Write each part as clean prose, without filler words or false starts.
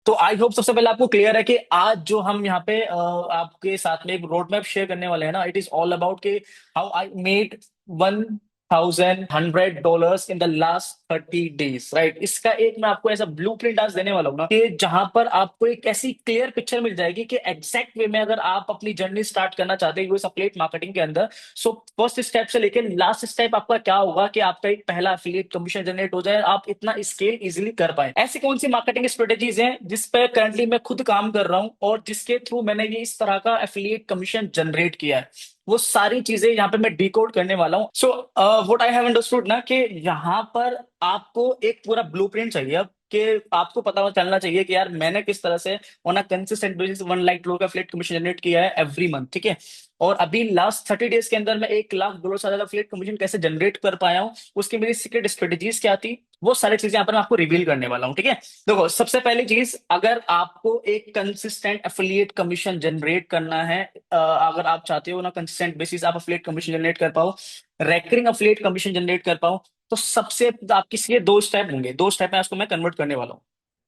तो I hope सबसे पहले आपको क्लियर है कि आज जो हम यहाँ पे आपके साथ में एक रोड मैप शेयर करने वाले हैं ना, इट इज ऑल अबाउट कि how I made $1,100 in the last 30 days, right. इसका एक मैं आपको ऐसा ब्लू प्रिंट आज देने वाला हूँ ना, कि जहां पर आपको एक ऐसी क्लियर पिक्चर मिल जाएगी कि एग्जैक्ट वे में अगर आप अपनी जर्नी स्टार्ट करना चाहते हैं यूएस एफिलिएट मार्केटिंग के अंदर, सो फर्स्ट स्टेप से लेकर लास्ट स्टेप आपका क्या होगा कि आपका एक पहला एफिलिएट कमीशन जनरेट हो जाए, आप इतना स्केल इजीली कर पाए। ऐसी कौन सी मार्केटिंग स्ट्रेटेजीज हैं जिस पे करंटली मैं खुद काम कर रहा हूं और जिसके थ्रू मैंने ये इस तरह का एफिलिएट कमीशन जनरेट किया है, वो सारी चीजें यहाँ पे मैं डिकोड करने वाला हूँ। So what I have understood ना, कि यहाँ पर आपको एक पूरा ब्लूप्रिंट चाहिए अब, कि आपको पता चलना चाहिए कि यार मैंने किस तरह से on a consistent basis 1 lakh dollar का फ्लेट कमीशन जनरेट किया है एवरी मंथ, ठीक है। और अभी लास्ट 30 डेज के अंदर मैं $1 लाख से ज्यादा फ्लेट कमीशन कैसे जनरेट कर पाया हूँ, उसकी मेरी सीक्रेट स्ट्रेटेजीज क्या थी, वो सारी चीजें यहाँ पर मैं आपको रिवील करने वाला हूँ, ठीक है। देखो, सबसे पहली चीज, अगर आपको एक कंसिस्टेंट एफिलिएट कमीशन जनरेट करना है, अगर आप चाहते हो ना कंसिस्टेंट बेसिस आप एफिलिएट कमीशन जनरेट कर पाओ, रैकरिंग एफिलिएट कमीशन जनरेट कर पाओ, तो सबसे आपके लिए दो स्टेप होंगे। दो स्टेप में उसको मैं कन्वर्ट करने वाला हूँ,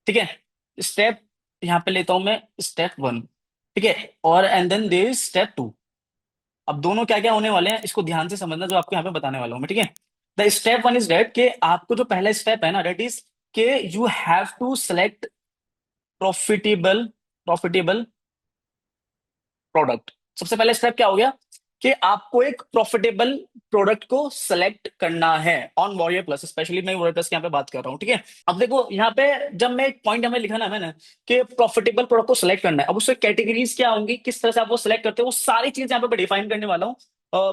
ठीक है। स्टेप यहाँ पे लेता हूं मैं, स्टेप 1, ठीक है, और and then there is step 2। अब दोनों क्या क्या होने वाले हैं इसको ध्यान से समझना, जो आपको यहाँ पे बताने वाला हूँ मैं, ठीक है। द स्टेप 1 इज डेट, कि आपको जो पहला स्टेप है ना, डेट इज के you have to select profitable profitable product. सबसे पहले स्टेप क्या हो गया कि आपको एक प्रॉफिटेबल प्रोडक्ट को सिलेक्ट करना है ऑन वॉरियर प्लस, स्पेशली मैं वॉरियर प्लस की यहाँ पे बात कर रहा हूँ, ठीक है। अब देखो यहाँ पे, जब मैं एक पॉइंट हमें लिखा ना मैंने कि प्रॉफिटेबल प्रोडक्ट को सिलेक्ट करना है, अब उससे कैटेगरीज क्या होंगी, किस तरह से आप वो सिलेक्ट करते हो, वो सारी चीजें यहाँ पे डिफाइन करने वाला हूँ।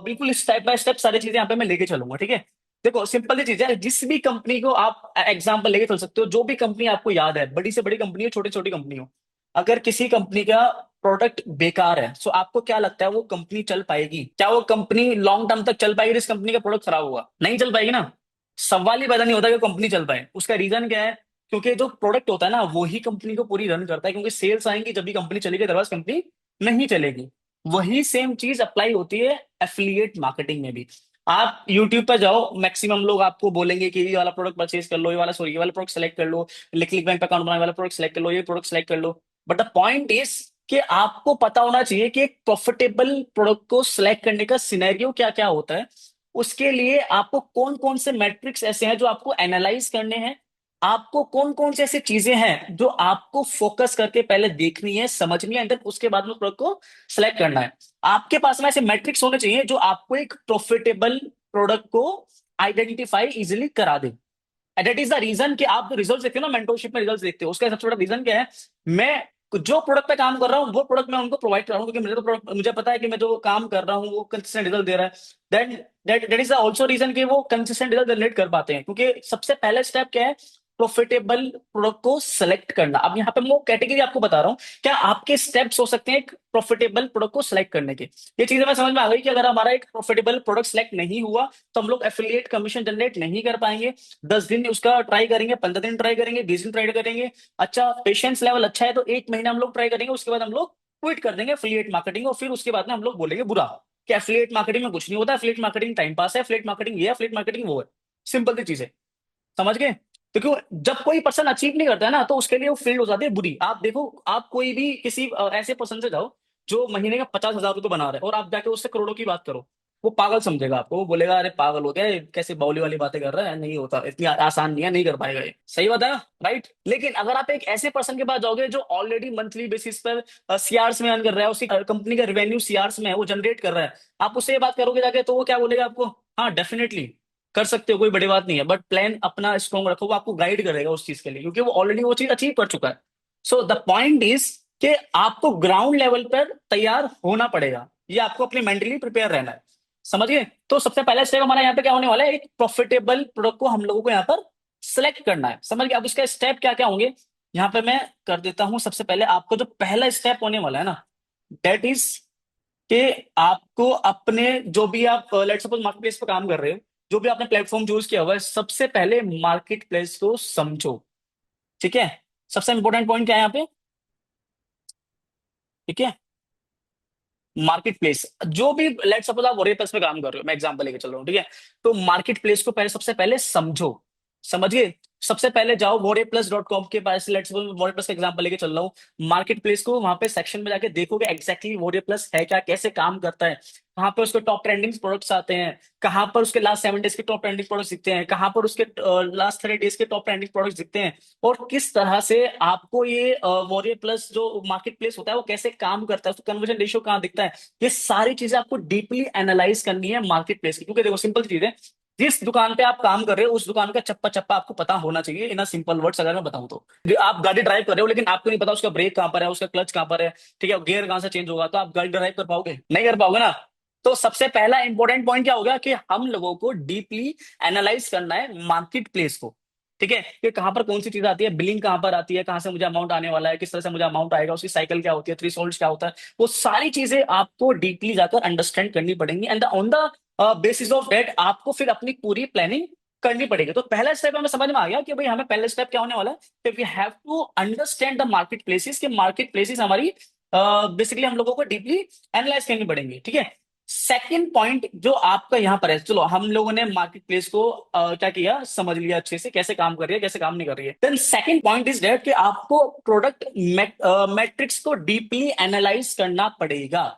बिल्कुल स्टेप बाय स्टेप सारी चीजें यहाँ पे मैं लेके चलूंगा, ठीक है। देखो, सिंपल सी चीज है, जिस भी कंपनी को आप एग्जाम्पल लेके चल सकते हो, जो भी कंपनी आपको याद है, बड़ी से बड़ी कंपनी हो, छोटी छोटी कंपनी हो, अगर किसी कंपनी का प्रोडक्ट बेकार है, सो आपको क्या लगता है वो कंपनी चल पाएगी? क्या वो कंपनी लॉन्ग टर्म तक चल पाएगी? इस कंपनी का प्रोडक्ट खराब होगा, नहीं चल पाएगी ना। सवाल ही पैदा नहीं होता कि कंपनी चल पाए। उसका रीजन क्या है? क्योंकि जो प्रोडक्ट होता है ना, वही कंपनी को पूरी रन करता है, क्योंकि सेल्स आएंगी जब भी कंपनी चलेगी, अदरवाइज कंपनी नहीं चलेगी। वही सेम चीज अप्लाई होती है एफिलिएट मार्केटिंग में भी। आप यूट्यूब पर जाओ, मैक्सिमम लोग आपको बोलेंगे कि ये वाला प्रोडक्ट परचेज कर लो, ये वाला, सॉरी, ये वाला प्रोडक्ट सेलेक्ट कर लो, क्लिक बैंक अकाउंट बनाने वाला प्रोडक्ट सेलेक्ट कर लो, ये प्रोडक्ट सेलेक्ट कर लो। बट द पॉइंट इज कि आपको पता होना चाहिए कि एक प्रॉफिटेबल प्रोडक्ट को सिलेक्ट करने का सिनेरियो क्या क्या होता है। उसके लिए आपको कौन कौन से मैट्रिक्स ऐसे हैं जो आपको एनालाइज करने हैं, आपको कौन कौन से ऐसी चीजें हैं जो आपको फोकस करके पहले देखनी है, समझनी है, एंड देन उसके बाद में प्रोडक्ट को सिलेक्ट करना है। आपके पास में ऐसे मैट्रिक्स होने चाहिए जो आपको एक प्रॉफिटेबल प्रोडक्ट को आइडेंटिफाई इजिली करा दे। And that is the reason कि आप रिजल्ट देखते हो ना, मेंटरशिप में रिजल्ट देखते हो, उसका सबसे बड़ा रीजन क्या है? मैं जो प्रोडक्ट पे काम कर रहा हूँ वो प्रोडक्ट मैं उनको प्रोवाइड कर रहा हूँ, क्योंकि मुझे तो प्रोडक्ट, मुझे पता है कि मैं जो काम कर रहा हूँ वो कंसिस्टेंट रिजल्ट दे रहा है। Then that is also reason कि वो कंसिस्टेंट रिजल्ट जनरेट कर पाते हैं, क्योंकि सबसे पहला स्टेप क्या है? प्रॉफिटेबल प्रोडक्ट को सिलेक्ट करना। अब यहाँ पे मैं कैटेगरी आपको बता रहा हूँ, क्या आपके स्टेप्स हो सकते हैं एक प्रॉफिटेबल प्रोडक्ट को सिलेक्ट करने के। ये चीजें मैं समझ में आ गई कि अगर हमारा एक प्रॉफिटेबल प्रोडक्ट सिलेक्ट नहीं हुआ तो हम लोग एफिलिएट कमीशन जनरेट नहीं कर पाएंगे। 10 दिन उसका ट्राई करेंगे, 15 दिन ट्राई करेंगे, 20 दिन ट्राई करेंगे, अच्छा पेशेंस लेवल अच्छा है तो 1 महीना हम लोग ट्राई करेंगे, उसके बाद हम लोग क्विट कर देंगे एफिलिएट मार्केटिंग, और फिर उसके बाद में हम लोग बोलेंगे बुरा कि एफिलिएट मार्केटिंग में कुछ नहीं होता, एफिलिएट मार्केटिंग टाइम पास है, एफिलिएट मार्केटिंग ये है, एफिलिएट मार्केटिंग वो है। सिंपल सी चीज है, समझ गए? तो क्यों, जब कोई पर्सन अचीव नहीं करता है ना, तो उसके लिए वो फील्ड हो जाती है बुरी। आप देखो, आप कोई भी किसी ऐसे पर्सन से जाओ जो महीने का 50,000 रुपये बना रहे हैं, और आप जाके उससे करोड़ों की बात करो, वो पागल समझेगा आपको, वो बोलेगा अरे पागल हो गया ये, कैसे बाउली वाली बातें कर रहा है, नहीं होता, इतनी आसान नहीं है, नहीं कर पाएगा ये। सही बताया, राइट। लेकिन अगर आप एक ऐसे पर्सन के पास जाओगे जो ऑलरेडी मंथली बेसिस पर सीआरस में अर्न कर रहा है, उसकी कंपनी का रेवेन्यू सीआरस में है, वो जनरेट कर रहा है, आप उससे ये बात करोगे जाके, तो वो क्या बोलेगा आपको? हाँ डेफिनेटली कर सकते हो, कोई बड़ी बात नहीं है, बट प्लान अपना स्ट्रॉन्ग रखो, वो आपको गाइड करेगा उस चीज के लिए, क्योंकि वो ऑलरेडी वो चीज अचीव कर चुका है। सो द पॉइंट इज कि आपको ग्राउंड लेवल पर तैयार होना पड़ेगा, ये आपको अपनी मेंटली प्रिपेयर रहना है, समझिए। तो सबसे पहला स्टेप हमारा यहाँ पे क्या होने वाला है? एक प्रॉफिटेबल प्रोडक्ट को हम लोगों को यहाँ पर सिलेक्ट करना है, समझ गए? अब उसका स्टेप क्या क्या होंगे यहाँ पे मैं कर देता हूं। सबसे पहले आपको जो पहला स्टेप होने वाला है ना, दैट इज कि आपको अपने, जो भी आप लेट सपोज मार्केट प्लेस पर काम कर रहे हो, जो भी आपने प्लेटफॉर्म चूज किया हुआ है, सबसे पहले मार्केट प्लेस को समझो, ठीक है। सबसे इंपॉर्टेंट पॉइंट क्या है यहाँ पे? ठीक है, मार्केट प्लेस, जो भी लेट सपोज आप वॉरियर प्लेस पे काम कर रहे हो, मैं एग्जांपल लेके चल रहा हूँ, ठीक है। तो मार्केट प्लेस को पहले, सबसे पहले समझो, समझिए। सबसे पहले जाओ वोरेप्लस.com के पास, लेट्स वोरेप्लस का एग्जांपल लेके चल रहा हूँ, मार्केट प्लेस को वहां पे सेक्शन में जाके देखोगे एग्जैक्टली वोरेप्लस है क्या, कैसे काम करता है, कहाँ पे उसके टॉप ट्रेंडिंग प्रोडक्ट्स आते हैं, कहाँ पर उसके लास्ट 7 डेज के टॉप ट्रेंडिंग प्रोडक्ट्स दिखते हैं, कहाँ पर उसके लास्ट 30 डेज के टॉप ट्रेंडिंग प्रोडक्ट्स दिखते हैं, और किस तरह से आपको ये वॉरियर प्लस जो मार्केट प्लेस होता है वो कैसे काम करता है, उसका कन्वर्जन रेशियो कहाँ दिखता है। ये सारी चीजें आपको डीपली एनालाइज करनी है मार्केट प्लेस की, क्योंकि देखो सिंपल चीज है, जिस दुकान पे आप काम कर रहे हो उस दुकान का चप्पा चप्पा आपको पता होना चाहिए, इन सिंपल वर्ड्स अगर मैं बताऊं तो। आप गाड़ी ड्राइव कर रहे हो लेकिन आपको नहीं पता उसका ब्रेक कहाँ पर है, उसका क्लच कहाँ पर है, ठीक है, गियर कहाँ से चेंज होगा, तो आप गाड़ी ड्राइव कर पाओगे, नहीं कर पाओगे ना। तो सबसे पहला इंपॉर्टेंट पॉइंट क्या होगा कि हम लोगों को डीपली एनालाइज करना है मार्केट प्लेस को, ठीक है, कि कहाँ पर कौन सी चीज आती है, बिलिंग कहाँ पर आती है, कहाँ से मुझे अमाउंट आने वाला है, किस तरह से मुझे अमाउंट आएगा, उसकी साइकिल क्या होती है, थ्री क्या होता है, वो सारी चीजें आपको डीपली जाकर अंडरस्टैंड करनी पड़ेंगी, and on the basis of that आपको फिर अपनी पूरी प्लानिंग करनी पड़ेगी। तो पहला स्टेप हमें समझ में आ गया कि भाई हमें पहला स्टेप क्या होने वाला है, कि we have to understand the market places, कि मार्केट प्लेसेस हमारी बेसिकली हम लोगों को डीपली एनालाइज करनी पड़ेंगी, ठीक है। सेकंड पॉइंट जो आपका यहाँ पर है, चलो हम लोगों ने मार्केट प्लेस को क्या किया, समझ लिया अच्छे से कैसे काम कर रही है कैसे काम नहीं कर रही है। Then second point is that कि आपको प्रोडक्ट मैट्रिक्स को डीपली एनालाइज करना पड़ेगा,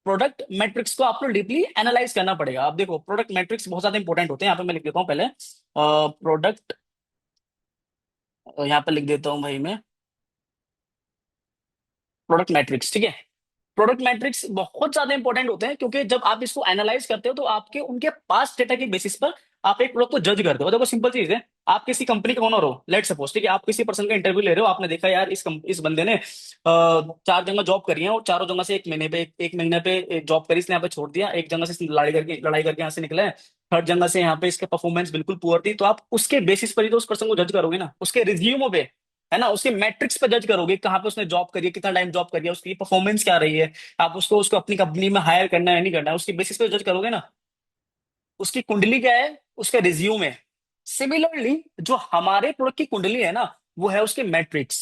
प्रोडक्ट मैट्रिक्स को आपको डीपली एनालाइज करना पड़ेगा। आप देखो प्रोडक्ट मैट्रिक्स बहुत ज्यादा इंपॉर्टेंट होते हैं, यहाँ पे मैं लिख देता हूँ पहले प्रोडक्ट, यहाँ पे लिख देता हूँ भाई मैं प्रोडक्ट मैट्रिक्स, ठीक है। प्रोडक्ट मैट्रिक्स बहुत ज्यादा इंपॉर्टेंट होते हैं, क्योंकि जब आप इसको एनालाइज करते हो तो आपके उनके पास डेटा के बेसिस पर आप एक प्रोडक्ट को जज करते हो। देखो सिंपल चीज है, आप किसी कंपनी का ओनर हो, लेट सपोज, ठीक है, आप किसी पर्सन का इंटरव्यू ले रहे हो, आपने देखा यार इस बंदे ने 4 जगह जॉब करी है और चारों जगह से एक महीने पे जॉब करी, इसने यहाँ पे छोड़ दिया, एक जगह से लड़ाई करके यहाँ से निकला है, थर्ड जगह से यहाँ पे इसके परफॉर्मेंस बिल्कुल पुअर थी, तो आप उसके बेसिस पर ही तो उस पर्सन को जज करोगे ना, उसके रिज्यूमो पे, है ना, उसके मैट्रिक्स पे जज करोगे, कहाँ पे उसने जॉब करी है, कितना टाइम जॉब करी है, उसकी परफॉर्मेंस क्या रही है, आप उसको उसको अपनी कंपनी में हायर करना है नहीं करना है, उसके बेसिस पे जज करोगे ना। उसकी कुंडली क्या है, उसका रिज्यूम है। सिमिलरली जो हमारे प्रोडक्ट की कुंडली है ना, वो है उसके मैट्रिक्स।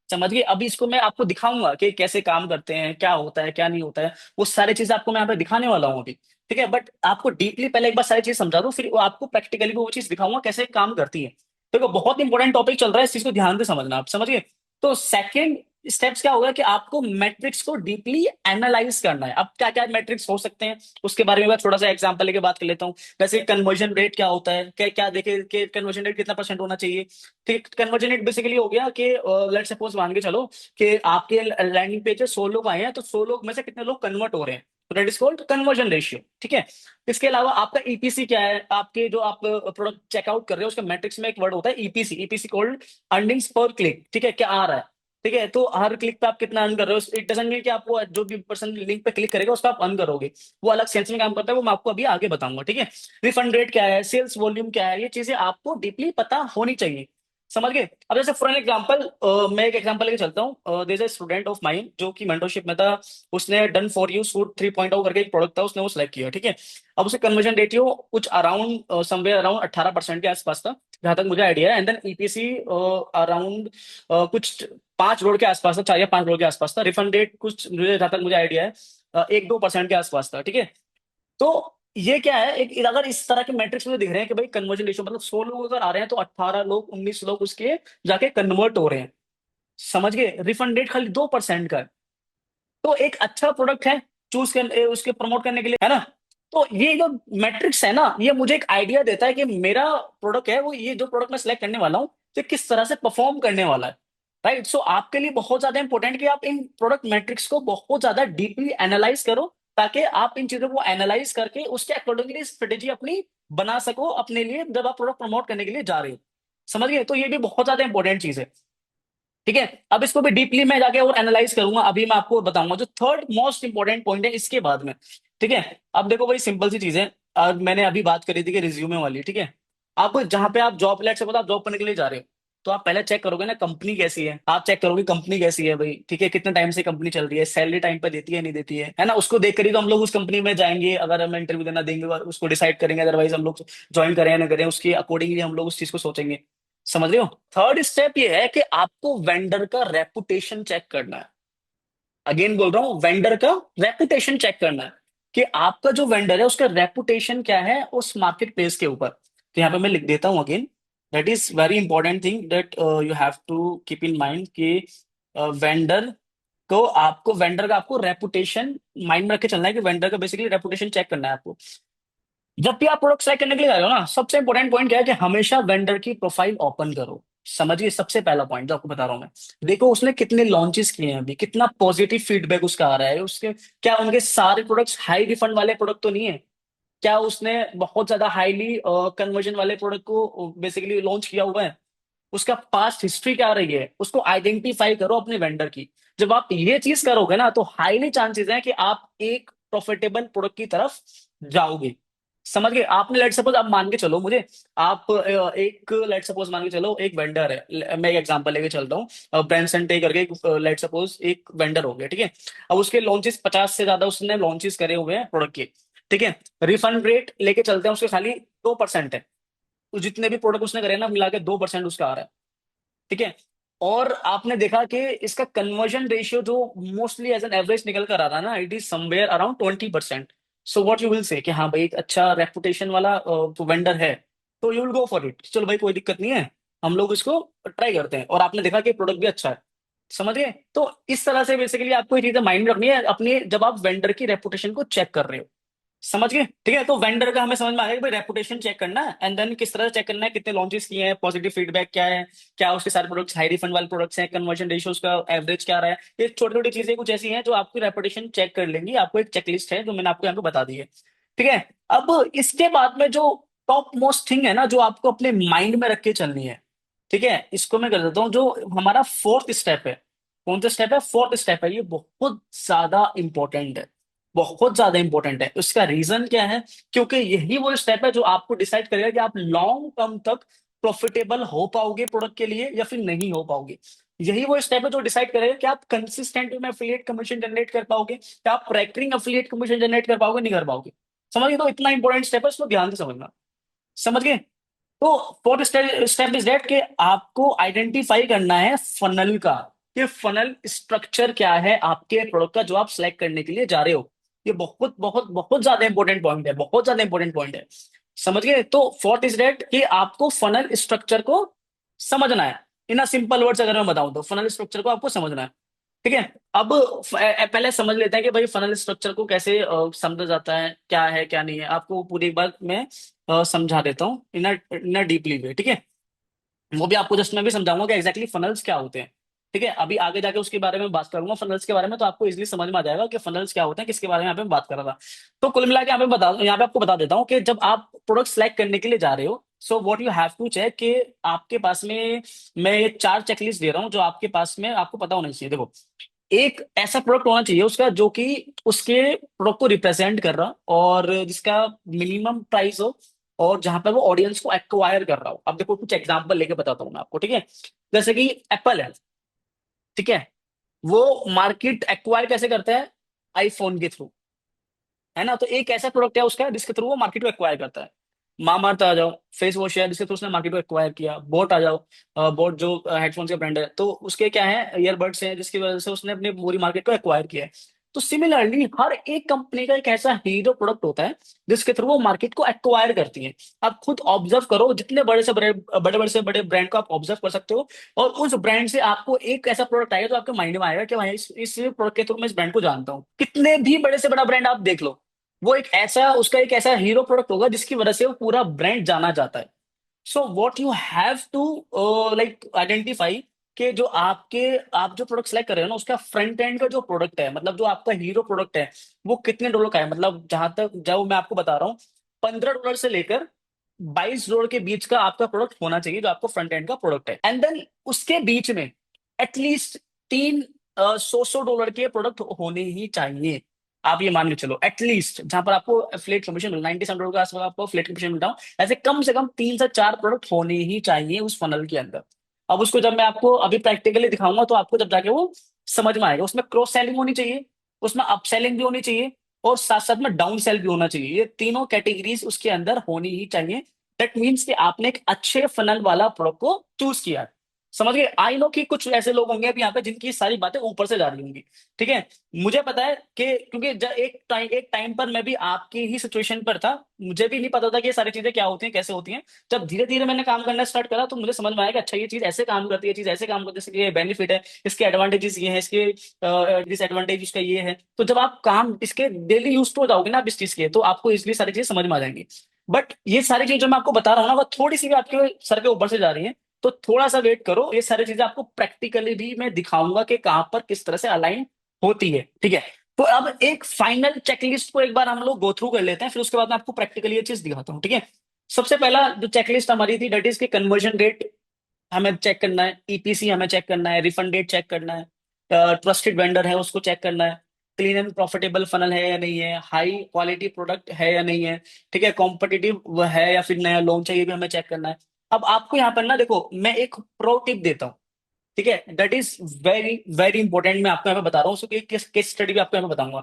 समझ गए, अभी इसको मैं आपको दिखाऊंगा कि कैसे काम करते हैं, क्या होता है क्या नहीं होता है, वो सारी चीजें आपको मैं यहाँ पे दिखाने वाला हूँ अभी, ठीक है। बट आपको डीपली पहले एक बार सारी चीज समझा दूं, फिर वो आपको प्रैक्टिकली वो चीज दिखाऊंगा कैसे काम करती है। देखो बहुत इंपॉर्टेंट टॉपिक चल रहा है, इस चीज को ध्यान से समझना, आप समझ गए। तो सेकंड स्टेप्स क्या होगा कि आपको मैट्रिक्स को डीपली एनालाइज करना है। अब क्या क्या मैट्रिक्स हो सकते हैं उसके बारे में मैं थोड़ा सा एग्जांपल लेके बात कर लेता हूँ। वैसे कन्वर्जन रेट क्या होता है, क्या क्या देखे कि कन्वर्जन रेट कितना परसेंट होना चाहिए। ठीक, कन्वर्जन रेट बेसिकली हो गया कि लेट सपोज मान के चलो कि आपके लैंडिंग पेज पे 100 लोग आए हैं, तो 100 लोग में से कितने लोग कन्वर्ट हो रहे हैं, तो that is called conversion ratio, ठीक है। इसके अलावा आपका ईपीसी क्या है, आपके जो आप प्रोडक्ट चेकआउट कर रहे हो उसके मैट्रिक्स में एक वर्ड होता है ईपीसी, ईपीसी कॉल्ड अर्निंग्स पर क्लिक, ठीक है, क्या आ रहा है, ठीक है। तो हर क्लिक पे आप कितना अर्न कर रहे हो, इट डजंट मीन कि आपको जो भी पर्सन लिंक पे क्लिक करेगा उस पर आप अर्न करोगे, वो अलग सेंस में काम करता है, वो मैं आपको अभी आगे बताऊंगा, ठीक है। रिफंड रेट क्या है, सेल्स वॉल्यूम क्या है, ये चीजें आपको डीपली पता होनी चाहिए, समझ गए। अब जैसे फॉर एन एग्जांपल मैं एक एग्जांपल लेके चलता हूँ, there is a student of mine जो कि मेंटरशिप में था, उसने डन फॉर यू सूट 3.0 करके एक प्रोडक्ट था, उसने वो सिलेक्ट किया, ठीक है। अब उसे कन्वर्जन रेशियो कुछ अराउंड समवेयर अराउंड 18% के आसपास था, जहां तक मुझे आइडिया है, एंड देन ईपीसी अराउंड कुछ 5 करोड़ के आसपास था, 4 या 5 करोड़ के आसपास था। रिफंड रेट कुछ मुझे जहां तक मुझे आइडिया है 1-2% के आसपास था, ठीक है। तो ये क्या है, एक अगर इस तरह के मैट्रिक्स मुझे दिख रहे हैं कि भाई कन्वर्जन रेशियो मतलब 100 लोग अगर आ रहे हैं तो 18 लोग 19 लोग उसके जाके कन्वर्ट हो रहे हैं, समझ गए। रिफंड रेट खाली 2% का है, तो एक अच्छा प्रोडक्ट है चूज कर उसके प्रमोट करने के लिए, है ना। तो ये जो मैट्रिक्स है ना, ये मुझे एक आइडिया देता है कि मेरा प्रोडक्ट है वो, ये जो प्रोडक्ट मैं सिलेक्ट करने वाला हूँ तो किस तरह से परफॉर्म करने वाला है, राइट। सो आपके लिए बहुत ज्यादा इंपॉर्टेंट कि आप इन प्रोडक्ट मैट्रिक्स को बहुत ज्यादा डीपली एनालाइज करो, ताकि आप इन चीजों को एनालाइज करके उसके अकॉर्डिंगली स्ट्रेटेजी अपनी बना सको अपने लिए, जब आप प्रोडक्ट प्रमोट करने के लिए जा रहे हो, समझ गए। तो ये भी बहुत ज्यादा इंपॉर्टेंट चीज है, ठीक है। अब इसको भी डीपली मैं जाके और एनालाइज करूंगा, अभी मैं आपको बताऊंगा जो थर्ड मोस्ट इंपॉर्टेंट पॉइंट है इसके बाद में, ठीक है। अब देखो बड़ी सिंपल सी चीज है, मैंने अभी बात करी थी कि रिज्यूमे वाली, ठीक है। आप जहां पे आप जॉब लेट से आप जॉब करने के लिए जा रहे हो, तो आप पहले चेक करोगे ना कंपनी कैसी है, आप चेक करोगे कंपनी कैसी है भाई, ठीक है, कितने टाइम से कंपनी चल रही है, सैलरी टाइम पे देती है नहीं देती है ना, उसको देख कर ही तो हम लोग उस कंपनी में जाएंगे, अगर हम इंटरव्यू देना देंगे उसको डिसाइड करेंगे, अदरवाइज हम लोग ज्वाइन करें या ना करें उसके अकॉर्डिंगली हम लोग उस चीज को सोचेंगे, समझ रहे हो। थर्ड स्टेप ये है कि आपको वेंडर का रेपुटेशन चेक करना है। अगेन बोल रहा हूं, वेंडर का रेपुटेशन चेक करना है कि आपका जो वेंडर है उसका रेपुटेशन क्या है उस मार्केट प्लेस के ऊपर। तो यहाँ पे मैं लिख देता हूं again, that is very important thing that you have to keep in mind कि वेंडर को आपको वेंडर का आपको रेपुटेशन माइंड में रख के चलना है कि वेंडर का बेसिकली रेपुटेशन चेक करना है आपको। जब भी आप प्रोडक्ट सेलेक्ट करने के लिए जा रहे हो ना, सबसे इंपॉर्टेंट पॉइंट क्या है कि हमेशा वेंडर की प्रोफाइल ओपन करो। समझिए, सबसे पहला पॉइंट जो आपको बता रहा हूं मैं, देखो उसने कितने लॉन्चेस किए हैं अभी, कितना पॉजिटिव फीडबैक उसका आ रहा है उसके, क्या उनके सारे प्रोडक्ट्स हाई रिफंड वाले प्रोडक्ट तो नहीं है, क्या उसने बहुत ज्यादा हाईली कन्वर्जन वाले प्रोडक्ट को बेसिकली लॉन्च किया हुआ है, उसका पास्ट हिस्ट्री क्या रही है, उसको आइडेंटिफाई करो अपने वेंडर की। जब आप ये चीज करोगे ना, तो हाईली चांसेस है कि आप एक प्रॉफिटेबल प्रोडक्ट की तरफ जाओगे। समझ गए? आपने लेट सपोज, आप मान के चलो मुझे, आप एक लेट सपोज मान के चलो एक वेंडर है, मैं एक एग्जांपल लेके चलता हूँ, ब्रांड टे करके लेट सपोज एक वेंडर हो गया, ठीक है। अब उसके लॉन्चेस 50 से ज्यादा उसने लॉन्चेस करे हुए हैं प्रोडक्ट के, ठीक है। रिफंड रेट लेके चलते हैं उसके खाली 2% है, जितने भी प्रोडक्ट उसने करे ना मिला के 2% उसका आ रहा है, ठीक है। और आपने देखा कि इसका कन्वर्जन रेशियो जो मोस्टली एज एन एवरेज निकल कर आ रहा है ना, it is somewhere around 20%। So what you will say कि हाँ भाई एक अच्छा रेपुटेशन वाला वेंडर है, तो you will go for it, चलो भाई कोई दिक्कत नहीं है, हम लोग इसको ट्राई करते हैं, और आपने देखा कि प्रोडक्ट भी अच्छा है। समझ गए? तो इस तरह से बेसिकली आपको ये चीजें माइंड में रखनी है अपनी, जब आप वेंडर की रेपुटेशन को चेक कर रहे हो। समझ गए? ठीक है, तो वेंडर का हमें समझ में आ गया कि भाई रेपुटेशन चेक करना है, एंड देन किस तरह से चेक करना है, कितने लॉन्चेस किए हैं, पॉजिटिव फीडबैक क्या है, क्या उसके सारे प्रोडक्ट्स हाई रिफंड वाले प्रोडक्ट्स हैं, कन्वर्जन रेशियो उसका एवरेज क्या रहा है। ये छोटी छोटी चीजें कुछ ऐसी हैं जो आपकी रेपुटेशन चेक कर लेंगी। आपको एक चेकलिस्ट है जो मैंने आपको यहाँ पे बता दी है, ठीक है। अब इसके बाद में जो टॉप मोस्ट थिंग है ना, जो आपको अपने माइंड में रख के चलनी है, ठीक है, इसको मैं कर देता हूँ, जो हमारा फोर्थ स्टेप है। कौन सा स्टेप है? फोर्थ स्टेप है, ये बहुत ज्यादा इंपॉर्टेंट है, बहुत ज्यादा इंपॉर्टेंट है। उसका रीजन क्या है? क्योंकि यही वो स्टेप है जो आपको डिसाइड करेगा कि आप लॉन्ग टर्म तक प्रॉफिटेबल हो पाओगे प्रोडक्ट के लिए या फिर नहीं हो पाओगे। यही वो स्टेप है जो डिसाइड करेगा कि आप कंसिस्टेंट में अफिलिएट कमीशन जनरेट कर पाओगे, या आप रैकरिंग अफिलिएट कमीशन जनरेट कर पाओगे, नहीं कर पाओगे। समझ गए? तो इतना इंपॉर्टेंट स्टेप है, इसको ध्यान से समझना। समझ गए? तो फोर्थ स्टेप इज दैट कि आपको आइडेंटिफाई करना है फनल का, कि फनल स्ट्रक्चर क्या है आपके प्रोडक्ट का जो आप सिलेक्ट करने के लिए जा रहे हो। ये बहुत बहुत बहुत ज्यादा इंपॉर्टेंट पॉइंट है, बहुत ज्यादा इंपॉर्टेंट पॉइंट है। समझ गए? तो फोर्थ इज दैट कि आपको फनल स्ट्रक्चर को समझना है। इन सिंपल वर्ड्स अगर मैं बताऊं तो फनल स्ट्रक्चर को आपको समझना है, ठीक है। अब पहले समझ लेते हैं कि भाई फनल स्ट्रक्चर को कैसे समझा जाता है, क्या है क्या नहीं है। आपको पूरी एक बार मैं समझा देता हूँ इन डीपली वे, ठीक है। वो भी आपको जस्ट मैं भी समझाऊंगा कि एग्जैक्टली फनल्स क्या होते हैं, ठीक है। अभी आगे जाके उसके बारे में बात करूंगा फनल्स के बारे में, तो आपको इजीली समझ में आ जाएगा कि फनल्स क्या होते हैं, किसके बारे में यहाँ पे मैं बात कर रहा था। तो कुल मिला के यहाँ पे आपको बता देता हूँ कि जब आप प्रोडक्ट सेलेक्ट करने के लिए जा रहे हो, so what you have to check कि आपके पास में, मैं ये 4 चेकलिस्ट दे रहा हूँ जो आपके पास में आपको पता होना चाहिए। देखो, एक ऐसा प्रोडक्ट होना चाहिए उसका जो कि उसके प्रोडक्ट को रिप्रेजेंट कर रहा, और जिसका मिनिमम प्राइस हो, और जहां पर वो ऑडियंस को एक्वायर कर रहा हो। अब देखो कुछ एग्जांपल लेके बताता हूँ मैं आपको, ठीक है। जैसे कि एप्पल है, ठीक है, वो मार्केट एक्वायर कैसे करता है? आईफोन के थ्रू, है ना। तो एक ऐसा प्रोडक्ट है उसका जिसके थ्रू वो मार्केट को एक्वायर करता है। मामाअर्थ आ जाओ, फेस वॉश है जिसके थ्रू उसने मार्केट को एक्वायर किया। बोट आ जाओ, बोट जो हेडफोन्स का ब्रांड है, तो उसके क्या है, ईयरबड्स हैं जिसकी वजह से उसने अपनी पूरी मार्केट को एक्वायर किया है। तो सिमिलरली हर एक कंपनी का एक ऐसा हीरो प्रोडक्ट होता है जिसके थ्रू वो मार्केट को एक्वायर करती है। आप खुद ऑब्जर्व करो, जितने बड़े से बड़े ब्रांड को आप ऑब्जर्व कर सकते हो, और उस ब्रांड से आपको एक ऐसा प्रोडक्ट आएगा जो आपके माइंड में आएगा कि भाई इस प्रोडक्ट के थ्रू मैं इस ब्रांड को जानता हूँ। कितने भी बड़े से बड़ा ब्रांड आप देख लो, वो एक ऐसा, उसका एक ऐसा हीरो प्रोडक्ट होगा जिसकी वजह से वो पूरा ब्रांड जाना जाता है। So what you have to like identify कि जो आपके, आप जो प्रोडक्ट सेलेक्ट कर रहे हो ना, उसका फ्रंट एंड का जो प्रोडक्ट है, मतलब जो आपका हीरो प्रोडक्ट है, वो कितने डॉलर का है। मतलब जहां तक जब मैं आपको बता रहा हूँ, $15 से लेकर $22 के बीच का आपका प्रोडक्ट होना चाहिए जो आपको फ्रंट एंड का प्रोडक्ट है। एंड देन उसके बीच में एटलीस्ट तीन $100 के प्रोडक्ट होने ही चाहिए। आप ये मान के चलो, एटलीस्ट जहां पर आपको फ्लेट कमीशन मिल $97 के आसपास आपको फ्लेट कमीशन मिलता हूँ, ऐसे कम से कम 3 से 4 प्रोडक्ट होने ही चाहिए उस फनल के अंदर। अब उसको जब मैं आपको अभी प्रैक्टिकली दिखाऊंगा तो आपको जब जाके वो समझ में आएगा। उसमें क्रॉस सेलिंग होनी चाहिए, उसमें अप सेलिंग भी होनी चाहिए, और साथ साथ में डाउन सेल भी होना चाहिए। ये तीनों कैटेगरीज उसके अंदर होनी ही चाहिए। दैट मीन्स कि आपने एक अच्छे फनल वाला प्रोडक्ट को चूज किया। समझ गए? आई नो कि कुछ ऐसे लोग होंगे अभी यहाँ पे जिनकी सारी बातें ऊपर से जा रही होंगी, ठीक है। मुझे पता है कि क्योंकि जब एक टाइम पर मैं भी आपकी ही सिचुएशन पर था, मुझे भी नहीं पता था कि ये सारी चीजें क्या होती हैं, कैसे होती हैं। जब धीरे धीरे मैंने काम करना स्टार्ट करा तो मुझे समझ में आया कि अच्छा ये चीज ऐसे काम करती है, ये चीज ऐसे काम करती है, इसके ये बेनिफिट है, इसके एडवांटेजेस ये है, इसके डिसएडवांटेज इसका ये है। तो जब आप काम इसके डेली यूज तो हो जाओगे ना आप इस चीज के, तो आपको इसलिए सारी चीजें समझ में आ जाएंगी। बट ये सारी चीजें जो मैं आपको बता रहा हूँ ना, वो थोड़ी सी भी आपके सर के ऊपर से जा रही है। तो थोड़ा सा वेट करो, ये सारी चीजें आपको प्रैक्टिकली भी मैं दिखाऊंगा कि कहाँ पर किस तरह से अलाइन होती है, ठीक है। तो अब एक फाइनल चेकलिस्ट को एक बार हम लोग गो थ्रू कर लेते हैं, फिर उसके बाद मैं आपको प्रैक्टिकली ये चीज दिखाता हूँ, ठीक है। सबसे पहला जो चेकलिस्ट हमारी थी डेट इज की कन्वर्जन रेट हमें चेक करना है, ईपीसी हमें चेक करना है, रिफंड डेट चेक करना है, ट्रस्टेड वेंडर है उसको चेक करना है, क्लीन एंड प्रॉफिटेबल फनल है या नहीं है, हाई क्वालिटी प्रोडक्ट है या नहीं है, ठीक है, कॉम्पिटिटिव है या फिर नया लॉन्च है, ये भी हमें चेक करना है। अब आपको यहाँ पर ना देखो, मैं एक प्रो टिप देता हूँ, ठीक है, that is very very important. मैं आपको यहाँ पे बता रहा हूँ, उसको केस केस स्टडी भी आपको यहाँ पे बताऊंगा,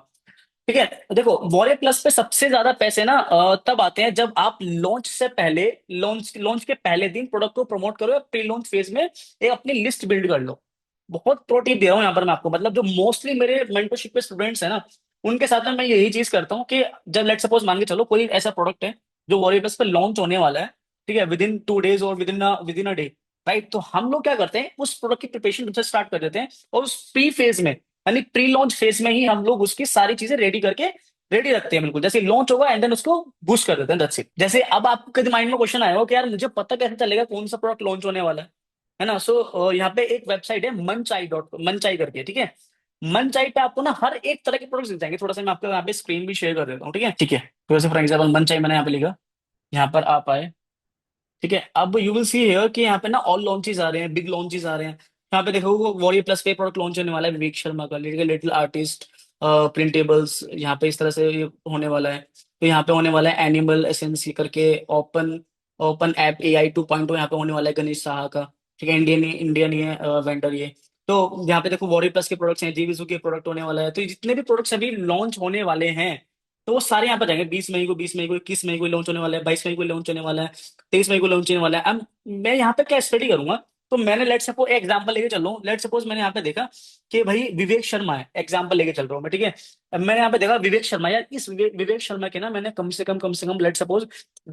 ठीक है। देखो, वॉरियर प्लस पे सबसे ज्यादा पैसे ना तब आते हैं जब आप लॉन्च से पहले, लॉन्च लॉन्च के पहले दिन प्रोडक्ट को प्रमोट करो, या प्री लॉन्च फेज में एक अपनी लिस्ट बिल्ड कर लो। बहुत प्रो टिप दे रहा हूँ यहाँ पर मैं आपको, मतलब जो मोस्टली मेरे मेंटरशिप पे स्टूडेंट्स हैं ना, उनके साथ में मैं यही चीज करता हूँ कि जब लेट सपोज मान के चलो कोई ऐसा प्रोडक्ट है जो वॉरियर प्लस पे लॉन्च होने वाला है, ठीक है, विद इन 2 days और with in a day, right. तो हम लोग क्या करते हैं, उस प्रोडक्ट की प्रिपरेशन से स्टार्ट कर देते हैं, और उस प्री फेज में यानी प्री लॉन्च फेज में ही हम लोग उसकी सारी चीजें रेडी करके रेडी रखते हैं, बिल्कुल जैसे लॉन्च होगा एंड देन उसको बूस्ट कर देते हैं, दैट्स इट। जैसे अब आपके माइंड में क्वेश्चन आया हो कि यार मुझे पता कैसे चलेगा कौन सा प्रोडक्ट लॉन्च होने वाला है ना। सो यहाँ पे एक वेबसाइट है मनचाई करके, ठीक है। मनचाई पे आपको ना हर एक तरह के प्रोडक्ट्स दिख जाएंगे। थोड़ा सा मैं आपको यहाँ पे स्क्रीन भी शेयर कर देता हूँ, ठीक है, ठीक है। तो जैसे फॉर एग्जाम्पल मनचाई मैंने यहाँ पे लिखा, यहाँ पर आप आए, ठीक है। अब यू विल सी हियर कि यहाँ पे ना ऑल लॉन्चेस आ रहे हैं, बिग लॉन्चेस आ रहे हैं। यहाँ पे देखो वॉरियर प्लस पे प्रोडक्ट लॉन्च होने वाला है विवेक शर्मा का, लिटिल आर्टिस्ट प्रिंटेबल्स, यहाँ पे इस तरह से ये होने वाला है। तो यहाँ पे होने वाला है एनिमल एसेंसी करके, ओपन ओपन ऐप AI 2.0 यहाँ पे होने वाला है गणेश साहा का, ठीक है, इंडियन इंडियन ये वेंडर ये। तो यहाँ पे देखो वॉरियर प्लस के प्रोडक्ट्स हैं, जीविसु के प्रोडक्ट होने वाला है। तो ये जितने भी प्रोडक्ट्स अभी लॉन्च होने वाले हैं, तो वो सारे यहाँ पे जाएंगे। 20 मई को, 20 मई को, 21 मई को लॉन्च होने वाला है, 22 मई को लॉन्च होने वाला है, 23 मई को लॉन्च होने वाला है। अब मैं यहाँ पे क्या स्टडी करूंगा, तो मैंने लेट सपोज एग्जांपल लेके चल रहा हूँ, लेट सपोज मैंने यहाँ पे देखा कि भाई विवेक शर्मा है, एग्जांपल लेके चल रहा हूँ मैं, ठीक है। अब मैंने यहाँ पे देखा विवेक शर्मा, यार इस विवेक शर्मा के ना मैंने कम से कम लेट सपोज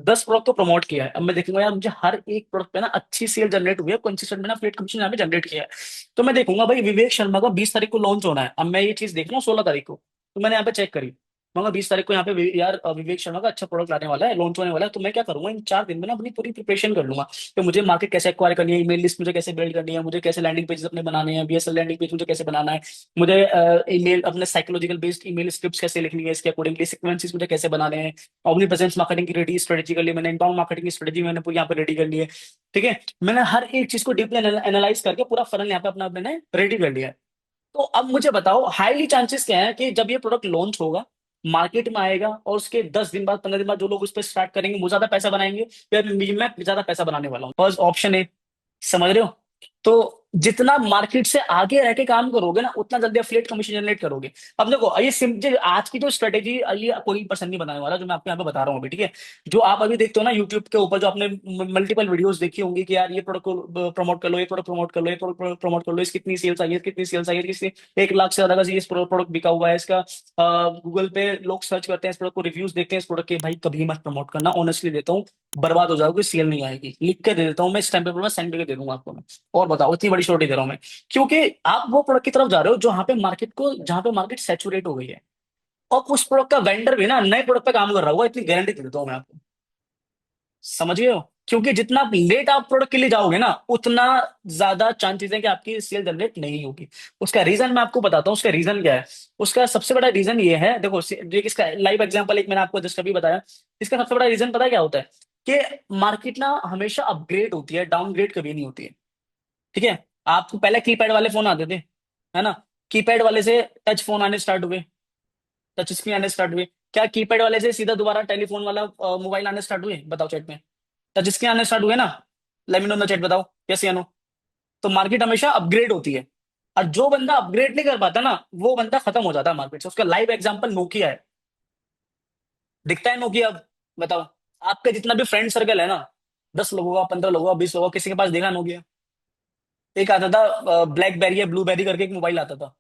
10 प्रोडक्ट तो प्रमोट किया है। अब मैं देखूंगा यार मुझे हर एक प्रोडक्ट पे ना अच्छी सेल जनरेट हुई है, कंसिस्टेंट मैंने फ्लेट कमीशन यहाँ पे जनरेट किया है। तो मैं देखूंगा भाई विवेक शर्मा का 20 तारीख को लॉन्च होना है, अब मैं ये चीज देख रहा हूँ 16 तारीख को, तो मैंने यहाँ पे चेक करी, मगर 20 तारीख को यहाँ पे यार विवेक शर्मा का अच्छा प्रोडक्ट लाने वाला है, लॉन्च होने वाला है। तो मैं क्या करूंगा, इन 4 दिन में ना अपनी पूरी प्रिपरेशन कर लूंगा कि मुझे मार्केट कैसे एक्वायर करनी है, ईमेल लिस्ट मुझे कैसे बिल्ड करनी है, मुझे कैसे लैंडिंग पेजेस अपने बनाने हैं, बीएसएल लैंडिंग पेज मुझे कैसे बनाना है, मुझे ईमेल अपने साइकोलॉजिकल बेस्ड ईमेल स्क्रिप्ट कैसे लिखनी है, इसके अकॉर्डिंगली सीक्वेंसेस मुझे कैसे बनाने हैं, अपनी प्रेजेंस मार्केटिंग की रेडी स्ट्रेटेजी कर ली मैंने, इनबाउंड मार्केटिंग की स्ट्रेटेजी मैंने पूरी यहाँ पे रेडी कर ली है, ठीक है। मैंने हर एक चीज को डीपली एनालाइज करके पूरा फनल यहाँ पे अपना मैंने रेडी कर लिया है। तो अब मुझे बताओ हाईली चांसेस क्या है कि जब ये प्रोडक्ट लॉन्च होगा, मार्केट में आएगा, और उसके 10 दिन बाद, 15 दिन बाद जो लोग उस पर स्टार्ट करेंगे वो ज्यादा पैसा बनाएंगे, या मैं ज्यादा पैसा बनाने वाला हूँ, फर्स्ट ऑप्शन है। समझ रहे हो? तो जितना मार्केट से आगे रह के काम करोगे ना, उतना जल्दी अफिलिएट कमीशन जनरेट करोगे। अब देखो ये सिंपल आज की जो स्ट्रेटेजी, ये कोई पर्सन नहीं बनाने वाला, जो मैं आपको यहाँ पे बता रहा हूँ अभी, ठीक है। जो आप अभी देखते हो ना यूट्यूब के ऊपर, जो आपने मल्टीपल वीडियोस देखी होंगी कि यार ये प्रोडक्ट को प्रमोट कर लो, ये प्रोडक्ट प्रमोट कर लो, ये प्रोडक्ट प्रमोट कर लो, इसकी कितनी सेल्स आई है, कितनी सेल्स आई है, किसी 1 लाख से ज्यादा का ये प्रोडक्ट बिका हुआ है इसका, गूगल पे लोग सर्च करते हैं इस प्रोडक्ट को, रिव्यूज देखते हैं इस प्रोडक्ट के, भाई कभी मत प्रमोट करना, ऑनेस्टली देता हूँ, बर्बाद हो जाओगे, सेल नहीं आएगी, लिख के दे देता हूँ मैं, इस टाइम पे मैं सेंड करके दे दूंगा आपको मैं। और बताओ, इतनी बड़ी छोटी दे रहा हूँ मैं, क्योंकि आप वो प्रोडक्ट की तरफ जा रहे हो जो जहाँ पे मार्केट सैचुरेट हो गई है, और उस प्रोडक्ट का वेंडर भी ना नए प्रोडक्ट पे काम कर रहा होगा, इतनी गारंटी दे देता हूँ मैं आपको। समझ गए हो? क्योंकि जितना लेट आप प्रोडक्ट के लिए जाओगे ना, उतना ज्यादा चांसेस है कि आपकी सेल जनरेट नहीं होगी। उसका रीजन मैं आपको बताता हूँ, उसका रीजन क्या है। उसका सबसे बड़ा रीजन ये है, देखो इसका लाइव एग्जांपल एक मैंने आपको जस्ट अभी बताया। इसका सबसे बड़ा रीजन पता है क्या होता है, कि मार्केट ना हमेशा अपग्रेड होती है, डाउनग्रेड कभी नहीं होती है, ठीक है। आपको पहले कीपैड वाले फोन आते थे, है ना, कीपैड वाले से टच फोन आने स्टार्ट हुए, टच स्क्रीन आने स्टार्ट हुए। क्या कीपैड वाले से सीधा दोबारा टेलीफोन वाला मोबाइल आने स्टार्ट हुए? बताओ चैट में। टच स्क्रीन आने स्टार्ट हुए ना? Let me know in the chat, बताओ यस या नो। तो मार्केट हमेशा अपग्रेड होती है, और जो बंदा अपग्रेड नहीं कर पाता ना, वो बंदा खत्म हो जाता है मार्केट से। उसका लाइव एग्जांपल नोकिया है, दिखता है नोकिया अब? बताओ, आपका जितना भी फ्रेंड सर्कल है ना, 10 लोगों का, 15 लोगों का, 20 लोगों का, किसी के पास देखा नोकिया? एक आता था ब्लैकबेरी या ब्लूबेरी करके एक मोबाइल आता था,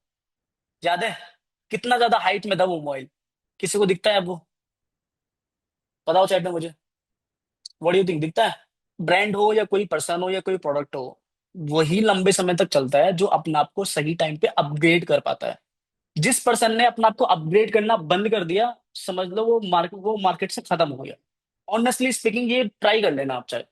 याद है? कितना ज्यादा हाइट में था वो मोबाइल। किसी को दिखता है आपको? बताओ चैट में मुझे। व्हाट डू यू थिंक, दिखता है? ब्रांड हो या कोई पर्सन हो या कोई प्रोडक्ट हो, वही लंबे समय तक चलता है जो अपने आप को सही टाइम पे अपग्रेड कर पाता है। जिस पर्सन ने अपने आप को अपग्रेड करना बंद कर दिया, समझ लो वो मार्केट से खत्म हो गया। ऑनेस्टली स्पीकिंग, ये ट्राई कर लेना आप, चाहे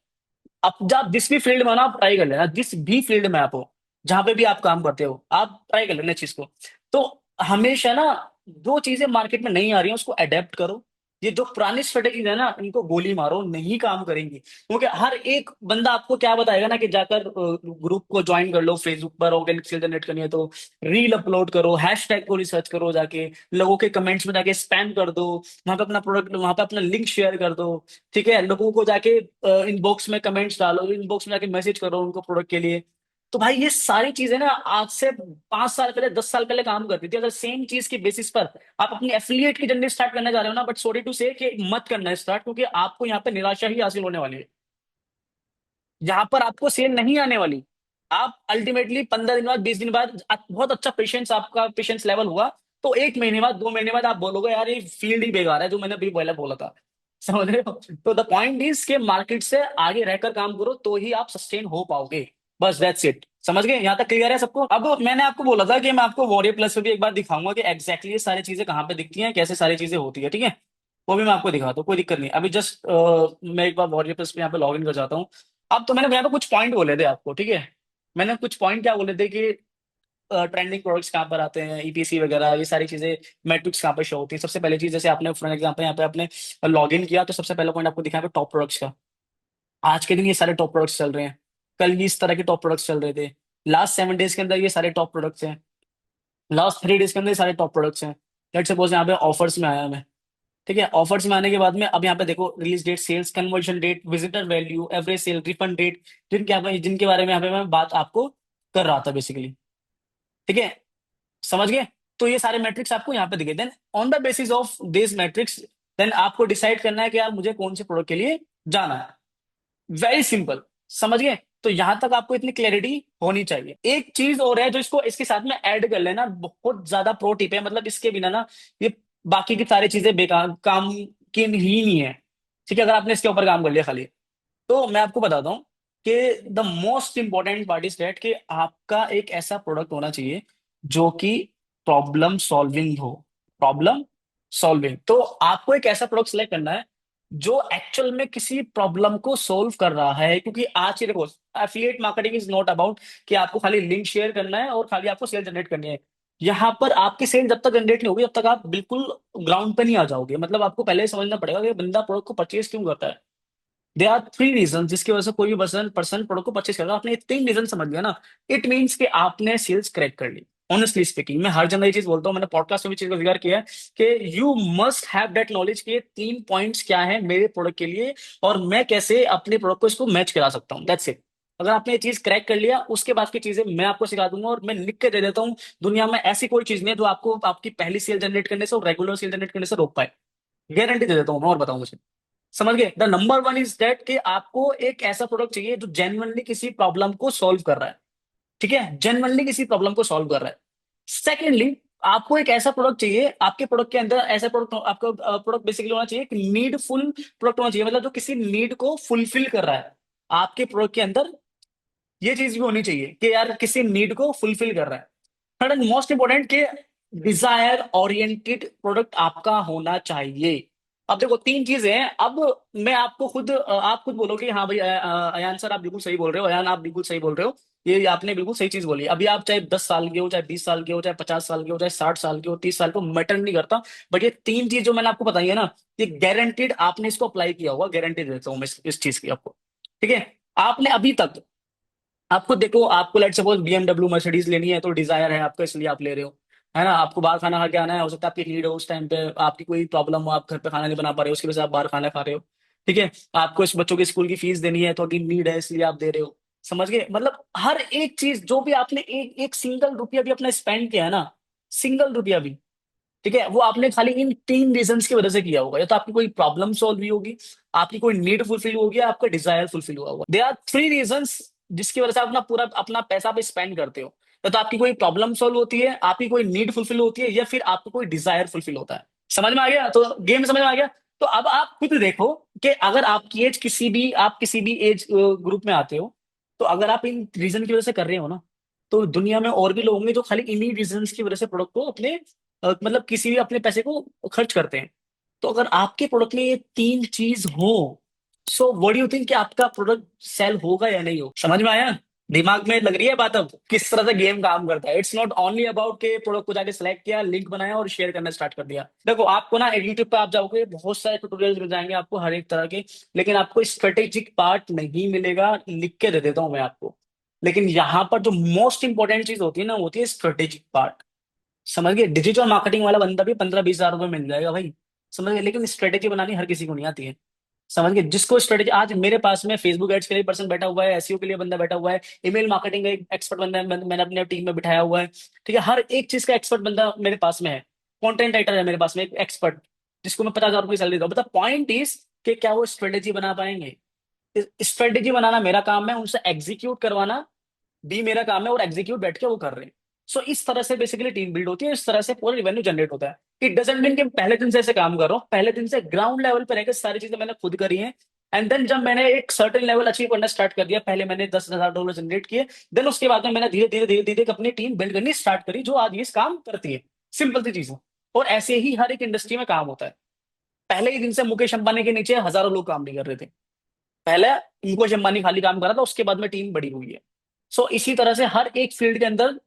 आप जब जिस भी फील्ड में हो ना, आप ट्राई कर लेना, जिस भी फील्ड में आप हो, जहां पे भी आप काम करते हो, आप ट्राई कर लेना इस चीज को। तो हमेशा ना, जो चीजें मार्केट में नहीं आ रही हैं उसको अडेप्ट करो। ये जो पुरानी स्ट्रेटेजीज है ना, इनको गोली मारो, नहीं काम करेंगी, क्योंकि हर एक बंदा आपको क्या बताएगा ना कि जाकर ग्रुप को ज्वाइन कर लो, फेसबुक पर ऑर्गेनिक सेल जनरेट करनी है तो रील अपलोड करो, हैशटैग को रिसर्च करो, जाके लोगों के कमेंट्स में जाके स्पैम कर दो, वहां पे अपना प्रोडक्ट, वहां पे अपना लिंक शेयर कर दो। ठीक है, लोगों को जाके इनबॉक्स में कमेंट्स डालो, इनबॉक्स में जाके मैसेज करो उनको प्रोडक्ट के लिए। तो भाई ये सारी चीजें ना आज से 5 साल पहले, 10 साल पहले काम करती थी। अगर सेम चीज की बेसिस पर आप अपनी एफिलिएट की जर्नी स्टार्ट करने जा रहे हो ना, बट सॉरी टू से कि मत करना स्टार्ट, क्योंकि आपको यहाँ पे निराशा ही हासिल होने वाली है। यहाँ पर आपको सेल नहीं आने वाली। आप अल्टीमेटली 15 दिन बाद, 20 दिन बाद, बहुत अच्छा पेशेंस, आपका पेशेंस लेवल हुआ तो 1 महीने बाद, 2 महीने बाद आप बोलोगे यार ये फील्ड ही बेकार है, जो मैंने अभी पहले बोला था। समझ रहे हो? तो द पॉइंट इज के मार्केट से आगे रहकर काम करो तो ही आप सस्टेन हो पाओगे। बस दैट्स इट। समझ गए? यहाँ तक क्लियर है सबको? अब मैंने आपको बोला था कि मैं आपको वॉरियर प्लस पे भी एक बार दिखाऊंगा कि एग्जैक्टली ये सारी चीजें कहाँ पे दिखती हैं, कैसे सारी चीजें होती है, ठीक है? वो भी मैं आपको दिखाता हूँ, कोई दिक्कत नहीं। अभी जस्ट मैं एक बार वॉरियर प्लस पे यहाँ पे लॉग इन कर जाता हूँ। अब तो मैंने यहाँ पे कुछ पॉइंट बोले थे आपको, ठीक है? मैंने कुछ पॉइंट क्या बोले थे कि ट्रेंडिंग प्रोडक्ट्स कहाँ पर आते हैं, ईपीसी वगैरह, ये सारी चीजें, मैट्रिक्स कहाँ पर शो होती है। सबसे पहली चीज, जैसे आपने फॉर एग्जाम्पल यहाँ पे आपने लॉग इन किया तो सबसे पहला पॉइंट आपको दिखा है टॉप प्रोडक्ट्स का। आज के दिन ये सारे टॉप प्रोडक्ट्स चल रहे हैं, कल भी इस तरह के टॉप प्रोडक्ट्स चल रहे थे, लास्ट 7 डेज के अंदर ये सारे टॉप प्रोडक्ट्स हैं, लास्ट 3 डेज के अंदर ये सारे टॉप प्रोडक्ट्स हैं। लेट्स सपोज यहाँ पे ऑफर्स में आया मैं, ठीक है? ऑफर्स में आने के बाद में अब यहाँ पे देखो, release date, sales conversion date, visitor value, average sale, refund date, जिनके बारे में यहाँ पे मैं बात आपको कर रहा था बेसिकली। ठीक है, समझ गए? तो ये सारे मैट्रिक्स आपको यहाँ पे दिखे। Then on the basis of this matrix, then आपको डिसाइड करना है कि यार मुझे कौन से प्रोडक्ट के लिए जाना है। Very simple. समझ गए? तो यहां तक आपको इतनी क्लैरिटी होनी चाहिए। एक चीज और है जो इसको इसके साथ में ऐड कर लेना, बहुत ज्यादा प्रो टिप है, मतलब इसके बिना ना ये बाकी की सारी चीजें बेकार, काम की ही नहीं है। ठीक है, अगर आपने इसके ऊपर काम कर लिया खाली, तो मैं आपको बताता हूँ कि the most important part is that कि आपका एक ऐसा प्रोडक्ट होना चाहिए जो कि प्रॉब्लम सॉल्विंग हो। प्रॉब्लम सॉल्विंग, तो आपको एक ऐसा प्रोडक्ट सेलेक्ट करना है जो एक्चुअल में किसी प्रॉब्लम को सोल्व कर रहा है। क्योंकि आज की देखो, affiliate marketing is not about कि आपको खाली लिंक शेयर करना है और खाली आपको सेल जनरेट करनी है। यहाँ पर आपकी सेल जब तक जनरेट नहीं होगी तब तक आप बिल्कुल ग्राउंड पे नहीं आ जाओगे। मतलब आपको पहले ही समझना पड़ेगा कि बंदा प्रोडक्ट को परचेज क्यों करता है। दे आर 3 रीजन जिसकी वजह से कोई भी पर्सन पर्सन प्रोडक्ट को परचेज करेगा। आपने ये 3 रीजन समझ लिया ना, इट मीन्स कि आपने सेल्स क्रैक कर ली। ऑनेस्टली स्पीकिंग, मैं हर जगह ये चीज बोलता हूँ, मैंने पॉडकास्ट में भी चीज का जिक्र किया है कि you must have that knowledge कि ये 3 पॉइंट्स क्या है मेरे प्रोडक्ट के लिए और मैं कैसे अपने प्रोडक्ट को इसको मैच करा सकता हूँ। That's it. अगर आपने ये चीज क्रैक कर लिया, उसके बाद की चीजें मैं आपको सिखा दूंगा और मैं लिख के दे देता हूँ। दुनिया में ऐसी कोई चीज नहीं है जो आपको आपकी पहली सेल जनरेट करने से और रेगुलर सेल जनरेट करने से रोक पाए। गारंटी दे देता हूँ मैं, और बताऊँ मुझे। समझ गए? The number one is that कि आपको एक ऐसा प्रोडक्ट चाहिए जो जेन्युइनली किसी प्रॉब्लम को सॉल्व कर रहा है। ठीक है, जेन्युइनली किसी प्रॉब्लम को सॉल्व कर रहा है। सेकेंडली, आपको एक ऐसा प्रोडक्ट चाहिए, आपके प्रोडक्ट के अंदर ऐसा प्रोडक्ट, आपका प्रोडक्ट बेसिकली होना चाहिए कि नीडफुल प्रोडक्ट होना चाहिए, मतलब जो किसी नीड को फुलफिल कर रहा है। आपके प्रोडक्ट के अंदर ये चीज भी होनी चाहिए कि यार किसी नीड को फुलफिल कर रहा है। थर्ड एंड मोस्ट इंपोर्टेंट कि डिजायर ओरिएंटेड प्रोडक्ट आपका होना चाहिए। अब देखो 3 चीजें हैं। अब मैं आपको खुद आप खुद बोलो कि हाँ भाई अयान सर आप बिल्कुल सही बोल रहे हो, अयान आप बिल्कुल सही बोल रहे हो, ये आपने बिल्कुल सही चीज बोली। अभी आप चाहे 10 साल के हो, चाहे 20 साल के हो, चाहे 50 साल के हो, चाहे 60 साल के हो, 30 साल के हो, मैटर नहीं करता। बट ये 3 चीज जो मैंने आपको बताई है ना, ये गारंटीड आपने इसको अप्लाई किया होगा, गारंटी देता हूँ मैं इस चीज की आपको। ठीक है, आपने अभी तक, आप खुद देखो, आपको लेट सपोज बीएमडब्ल्यू मर्सिडीज लेनी है तो डिजायर है आपका, इसलिए आप ले रहे हो, है ना? आपको बाहर खाना खा के आना है, हो सकता है आपकी नीड हो उस टाइम पे, आपकी कोई प्रॉब्लम हो, आप घर पे खाना नहीं बना पा रहे हो, उसकी वजह से आप बाहर खाना खा रहे हो। ठीक है, आपको इस बच्चों की स्कूल की फीस देनी है तो अगेन नीड है, इसलिए आप दे रहे हो। समझ गए? मतलब हर एक चीज जो भी आपने एक एक सिंगल रुपया भी अपना स्पेंड किया है ना, सिंगल रुपया भी, ठीक है, वो आपने खाली इन 3 रीजंस की वजह से किया होगा। या तो आपकी कोई प्रॉब्लम सॉल्व हुई होगी, आपकी कोई नीड फुलफिल होगी, आपका डिजायर फुलफिल हुआ होगा। दे आर 3 रीजंस जिसकी वजह से आप अपना पूरा अपना पैसा आप स्पेंड करते हो। या तो आपकी कोई प्रॉब्लम सॉल्व होती है, आपकी कोई नीड फुलफिल होती है, या फिर आपको कोई डिजायर फुलफिल होता है। समझ में आ गया? तो गेम समझ में आ गया। तो अब आप खुद देखो कि अगर आपकी एज किसी भी एज ग्रुप में आते हो, तो अगर आप इन रीजन की वजह से कर रहे हो ना, तो दुनिया में और भी लोग होंगे जो खाली इन्हीं रीजंस की वजह से प्रोडक्ट को अपने मतलब किसी भी अपने पैसे को खर्च करते हैं। तो अगर आपके प्रोडक्ट में ये तीन चीज हो, so what do you think कि आपका प्रोडक्ट सेल होगा या नहीं हो? समझ में आया? दिमाग में लग रही है बात अब किस तरह से गेम काम करता है? इट्स नॉट ओनली अबाउट के प्रोडक्ट को जाके सिलेक्ट किया, लिंक बनाया और शेयर करना स्टार्ट कर दिया। देखो आपको ना यूट्यूब पे आप जाओगे, बहुत सारे ट्यूटोरियल्स मिल जाएंगे आपको हर एक तरह के, लेकिन आपको स्ट्रेटेजिक पार्ट नहीं मिलेगा। लिख के दे देता हूं मैं आपको। लेकिन यहाँ पर जो मोस्ट इंपॉर्टेंट चीज होती है ना, वो होती है स्ट्रेटेजिक पार्ट। समझ गए? डिजिटल मार्केटिंग वाला बंदा भी 15-20 हजार रुपये मिल जाएगा भाई। समझ गए? लेकिन स्ट्रेटेजी बनानी हर किसी को नहीं आती है। समझ गए? जिसको स्ट्रेटेजी, आज मेरे पास में फेसबुक एड्स के लिए पर्सन बैठा हुआ है, एसईओ के लिए बंदा बैठा हुआ है, ईमेल मार्केटिंग का एक एक्सपर्ट बंदा है, मैंने अपने टीम में बिठाया हुआ है। ठीक है, हर एक चीज का एक्सपर्ट बंदा मेरे पास में है। कंटेंट राइटर है मेरे पास में एक एक्सपर्ट, जिसको मैं 50 हजार रुपये सैलरी दूँ। मतलब पॉइंट इज कि क्या वो स्ट्रेटेजी बना पाएंगे? स्ट्रेटेजी बनाना मेरा काम है, उनसे एग्जीक्यूट करवाना भी मेरा काम है, और एग्जीक्यूट बैठ के वो कर रहे हैं। सो इस तरह से बेसिकली टीम बिल्ड होती है, इस तरह से पूरा रिवेन्यू जनरेट होता है। इट डजेंट मीन कि पहले दिन से ऐसे काम कर रहा हूँ, पहले दिन से ग्राउंड लेवल पर रहकर सारी चीजें मैंने खुद करी हैं। एंड देन जब मैंने एक सर्टेन लेवल अचीव करना स्टार्ट कर दिया, पहले मैंने $10,000 जनरेट किए, देन उसके बाद में मैंने धीरे धीरे धीरे धीरे अपनी टीम बिल्ड करनी स्टार्ट करी, जो आज ये काम करती है। सिंपल सी चीज है। और ऐसे ही हर एक इंडस्ट्री में काम होता है। पहले ही दिन से मुकेश अंबानी के नीचे हजारों लोग काम नहीं कर रहे थे। पहले मुकेश अंबानी खाली काम कर रहा था, उसके बाद में टीम बड़ी हुई है। सो इसी तरह से हर एक फील्ड के अंदर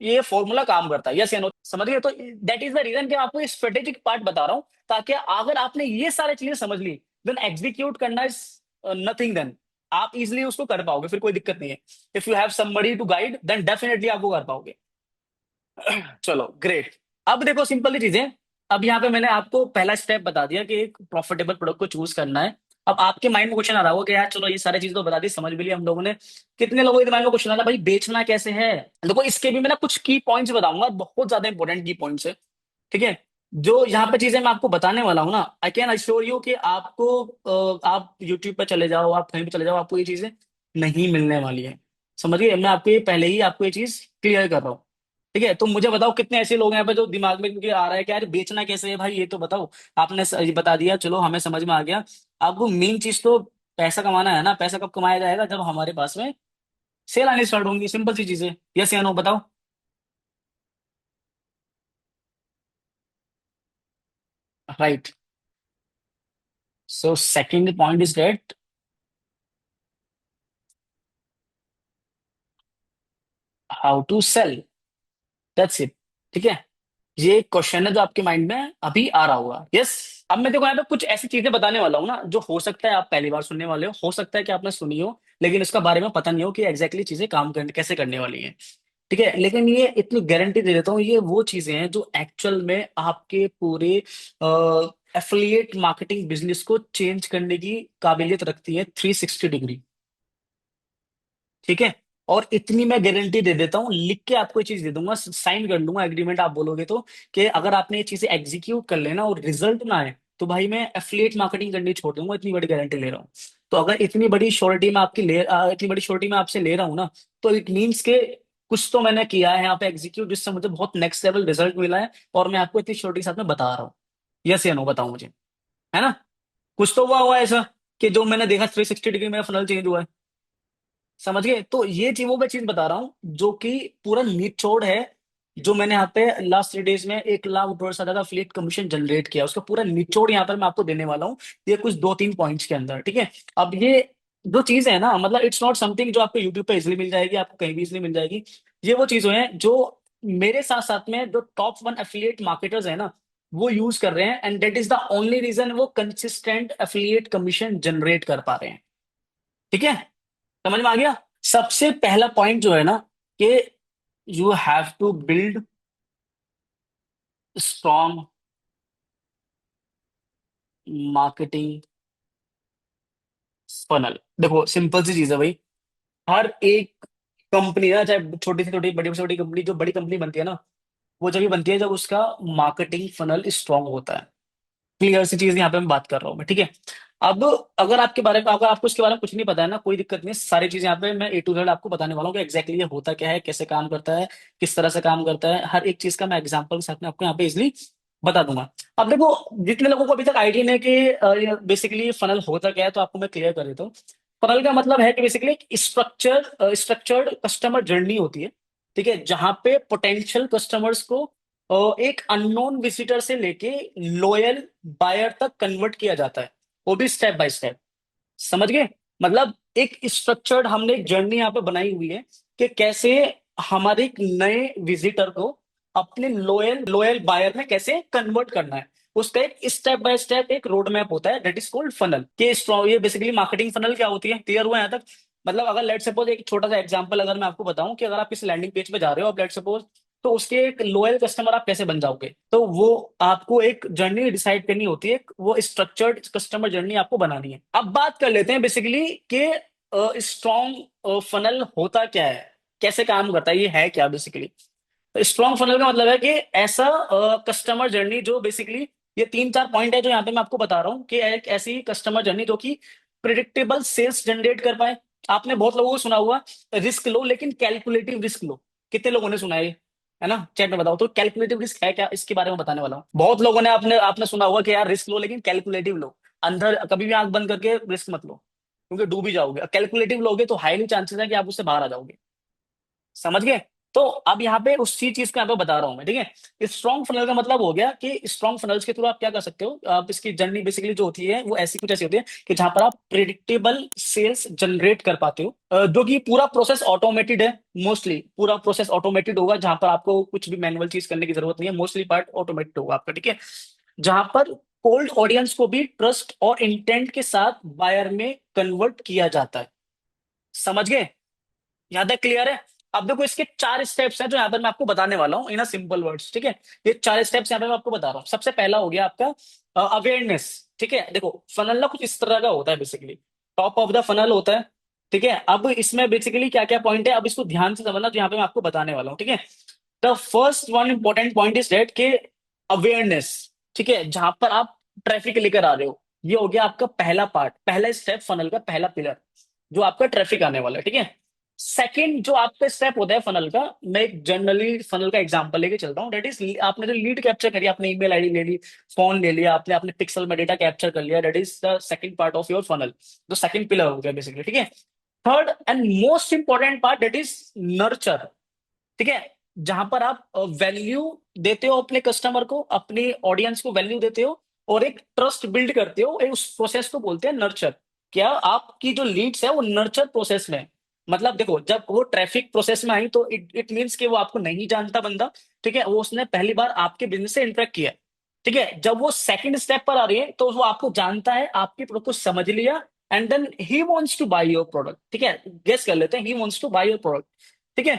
ये फॉर्मूला काम करता है। यस या नो? समझ गए? तो दैट इज द रीजन कि मैं आपको ये स्ट्रेटेजिक पार्ट बता रहा हूं, ताकि अगर आपने ये सारी चीजें समझ ली, देन एग्जीक्यूट करना इज नथिंग। देन आप इजिली उसको कर पाओगे, फिर कोई दिक्कत नहीं है। If you have somebody to guide, then definitely आप वो कर पाओगे। चलो ग्रेट। अब देखो सिंपल सी चीजें। अब यहाँ पे मैंने आपको पहला स्टेप बता दिया कि एक प्रॉफिटेबल प्रोडक्ट को चूज करना है। अब आपके माइंड में क्वेश्चन आ रहा होगा कि यार चलो ये सारी चीजें तो बता दी, समझ भी लिया हम लोगों ने। कितने लोगों के दिमाग में क्वेश्चन आ रहा है, भाई बेचना कैसे है? देखो इसके भी मैं ना कुछ की पॉइंट्स बताऊंगा, बहुत ज्यादा इंपॉर्टेंट की पॉइंट्स है। ठीक है? जो यहाँ पे चीजें मैं आपको बताने वाला हूँ ना, आई कैन अश्योर यू कि आपको आप यूट्यूब पे चले जाओ, आप कहीं पे चले जाओ, आपको ये चीजें नहीं मिलने वाली है। समझिए, मैं आपको ये पहले ही आपको ये चीज क्लियर कर रहा हूँ। ठीक है? तो मुझे बताओ कितने ऐसे लोग हैं यहाँ पे जो दिमाग में इनके आ रहा है कि यार बेचना कैसे है भाई, ये तो बताओ। आपने ये बता दिया, चलो हमें समझ में आ गया। अब मेन चीज तो पैसा कमाना है ना। पैसा कब कमाया जाएगा? जब हमारे पास में सेल आनी स्टार्ट होंगी। सिंपल सी चीजें। यस या नो? बताओ। Right. So second point is that how to sell. That's it. ठीक है? ये क्वेश्चन है जो आपके माइंड में अभी आ रहा होगा। यस। अब मैं देखो यहाँ पे कुछ ऐसी चीजें बताने वाला हूँ ना, जो हो सकता है आप पहली बार सुनने वाले हो सकता है कि आपने सुनी हो, लेकिन उसका बारे में पता नहीं हो कि एग्जैक्टली चीजें काम करने कैसे करने वाली हैं। ठीक है? लेकिन ये इतनी गारंटी दे देता हूँ, ये वो चीजें हैं जो एक्चुअल में आपके पूरे एफिलिएट मार्केटिंग बिजनेस को चेंज करने की काबिलियत रखती है, 360 डिग्री। ठीक है? और इतनी मैं गारंटी दे देता हूं, लिख के आपको ये चीज दे दूंगा, साइन कर लूंगा एग्रीमेंट आप बोलोगे तो, कि अगर आपने ये चीजें एग्जीक्यूट कर लेना और रिजल्ट ना आए, तो भाई मैं एफिलिएट मार्केटिंग करनी छोड़ दूंगा। इतनी बड़ी गारंटी ले रहा हूँ। तो अगर इतनी बड़ी श्योरिटी मैं आपसे ले रहा हूँ ना, तो इट मीन्स के कुछ तो मैंने किया है यहाँ पे एग्जीक्यूट, जिससे मुझे बहुत नेक्स्ट लेवल रिजल्ट मिला है, और मैं आपको इतनी श्योरिटी के साथ में बता रहा हूँ। यस या नो? बताओ मुझे। है ना? कुछ तो हुआ हुआ है ऐसा कि जो मैंने देखा 360 डिग्री मेरा फनल चेंज हुआ है। समझ गए? तो ये चीज वो मैं चीज बता रहा हूँ जो कि पूरा निचोड़ है। जो मैंने यहाँ पे लास्ट 3 डेज में 1 लाख से ज्यादा फ्लीट कमीशन जनरेट किया, उसका पूरा निचोड़ यहाँ पर मैं आपको देने वाला हूँ। ये कुछ 2-3 पॉइंट्स के अंदर। ठीक है? अब ये जो चीज है ना, मतलब इट्स नॉट समथिंग जो आपको यूट्यूब पे इजिली मिल जाएगी, आपको कहीं भी इजिली मिल जाएगी। ये वो चीजें हैं जो मेरे साथ साथ में जो टॉप 1 एफिलिएट मार्केटर्स है ना, वो यूज कर रहे हैं, and that is the only reason वो कंसिस्टेंट एफिलिएट कमीशन जनरेट कर पा रहे हैं। ठीक है? समझ में आ गया? सबसे पहला पॉइंट जो है ना, कि you have to build strong marketing funnel. देखो सिंपल सी चीज है भाई। हर एक कंपनी ना, चाहे छोटी से छोटी बड़ी से छोटी कंपनी, जो बड़ी कंपनी बनती है ना, वो जब भी बनती है जब उसका मार्केटिंग फनल स्ट्रांग होता है। क्लियर सी चीज यहाँ पे मैं बात कर रहा हूँ मैं। ठीक है? अब अगर आपके बारे में, अगर आपको इसके बारे में कुछ नहीं पता है ना, कोई दिक्कत नहीं, सारी चीजें यहाँ पे मैं ए टू जेड आपको बताने वाला हूँ कि एग्जैक्टली ये होता क्या है, कैसे काम करता है, किस तरह से काम करता है, हर एक चीज का मैं एग्जांपल के साथ में आपको यहाँ पे इजिली बता दूंगा। अब देखो, जितने लोगों को अभी तक आइडिया नहीं है कि बेसिकली फनल होता क्या है, तो आपको मैं क्लियर कर देता हूँ। फनल का मतलब है कि बेसिकली एक स्ट्रक्चर्ड कस्टमर जर्नी होती है, ठीक है, जहां पे पोटेंशियल कस्टमर्स को एक अननोन विजिटर से लेके लॉयल बायर तक कन्वर्ट किया जाता है, वो भी स्टेप बाय स्टेप। समझ गए? मतलब एक स्ट्रक्चर्ड हमने एक जर्नी यहाँ पे बनाई हुई है कि कैसे हमारे एक नए विजिटर को अपने लॉयल लॉयल बायर में कैसे कन्वर्ट करना है। उसका एक स्टेप बाय स्टेप एक रोड मैप होता है, दैट इज कॉल्ड फनल। कि स्ट्रॉ ये बेसिकली मार्केटिंग फनल क्या होती है, क्लियर हुआ यहाँ तक? मतलब अगर लेट सपोज एक छोटा सा एग्जांपल अगर मैं आपको बताऊं कि अगर आप किसी लैंडिंग पेज पे जा रहे हो, आप लेट सपोज, तो उसके एक लॉयल कस्टमर आप कैसे बन जाओगे, तो वो आपको एक जर्नी डिसाइड करनी होती है, वो स्ट्रक्चर्ड कस्टमर जर्नी आपको बनानी है। अब बात कर लेते हैं बेसिकली कि स्ट्रॉन्ग फनल होता क्या है, कैसे काम करता है, ये है क्या बेसिकली। स्ट्रॉन्ग फनल का मतलब है कि ऐसा कस्टमर जर्नी जो बेसिकली, ये तीन चार पॉइंट है जो यहाँ पे मैं आपको बता रहा हूँ कि एक ऐसी कस्टमर जर्नी जो कि प्रिडिक्टेबल सेल्स जनरेट कर पाए। आपने बहुत लोगों को सुना हुआ, रिस्क लो लेकिन कैलकुलेटिव रिस्क लो। कितने लोगों ने सुना है ना, चैट में बताओ तो कैलकुलेटिव रिस्क है क्या, इसके बारे में बताने वाला हूँ। बहुत लोगों ने आपने आपने सुना होगा कि यार रिस्क लो लेकिन कैलकुलेटिव लो, अंदर कभी भी आंख बंद करके रिस्क मत लो, क्योंकि डूब ही जाओगे। कैलकुलेटिव लोगे तो हाईली चांसेस है कि आप उससे बाहर आ जाओगे। समझ गए? तो अब यहाँ पे उसी चीज को यहाँ पे बता रहा हूं मैं, ठीक है। स्ट्रॉन्ग फनल का मतलब हो गया कि स्ट्रॉन्ग फनल्स के थ्रू आप क्या कर सकते हो, आप इसकी जर्नी बेसिकली जो होती है वो ऐसी कुछ ऐसी होती है कि जहां पर आप प्रिडिक्टेबल सेल्स जनरेट कर पाते हो, जो कि पूरा प्रोसेस ऑटोमेटेड है। मोस्टली पूरा प्रोसेस ऑटोमेटेड होगा, जहां पर आपको कुछ भी मैनुअल चीज करने की जरूरत नहीं है, मोस्टली पार्ट ऑटोमेटेड होगा आपका, ठीक है। जहां पर कोल्ड ऑडियंस को भी ट्रस्ट और इंटेंट के साथ बायर में कन्वर्ट किया जाता है। समझ गए? यहां तक क्लियर है? अब देखो, इसके चार स्टेप्स हैं जो यहाँ पर मैं आपको बताने वाला हूँ इन सिंपल वर्ड्स, ठीक है। ये चार स्टेप्स यहाँ पे मैं आपको बता रहा हूँ। सबसे पहला हो गया आपका अवेयरनेस, ठीक है। देखो, फनल ना कुछ इस तरह का होता है basically, top of the funnel होता है, ठीक है। अब इसमें बेसिकली क्या क्या पॉइंट है, अब इसको ध्यान से समझना, जो यहाँ पे मैं आपको बताने वाला हूँ, ठीक है। The first one important point is that के अवेयरनेस, ठीक है, जहां पर आप ट्रैफिक लेकर आ रहे हो। ये हो गया आपका पहला पार्ट, पहला स्टेप फनल का, पहला पिलर, जो आपका ट्रैफिक आने वाला है, ठीक है। सेकंड जो आपका स्टेप होता है फनल का, मैं एक जनरली फनल का एग्जांपल लेके चलता हूँ, दैट इज आपने जो लीड कैप्चर करी, आपने ईमेल आईडी ले ली, फोन ले लिया आपने, आपने पिक्सल में डेटा कैप्चर कर लिया, that is the second part of your funnel, जो सेकंड पिलर हो गया बेसिकली, ठीक है। Third and most important part, that is nurture, ठीक है, जहां पर आप वैल्यू देते हो अपने कस्टमर को, अपने ऑडियंस को वैल्यू देते हो और एक ट्रस्ट बिल्ड करते हो, उस प्रोसेस को बोलते हैं नर्चर। क्या आपकी जो लीड्स है वो नर्चर प्रोसेस में है। मतलब देखो, जब वो ट्रैफिक प्रोसेस में आई तो इट इट मीन्स कि वो आपको नहीं जानता बंदा, ठीक है, वो उसने पहली बार आपके बिजनेस से इंटरेक्ट किया, ठीक है। जब वो सेकंड स्टेप पर आ रही है तो वो आपको जानता है, आपके प्रोडक्ट को समझ लिया, and then he wants to buy your product, ठीक है। गेस कर लेते हैं, he wants to buy your product, ठीक है।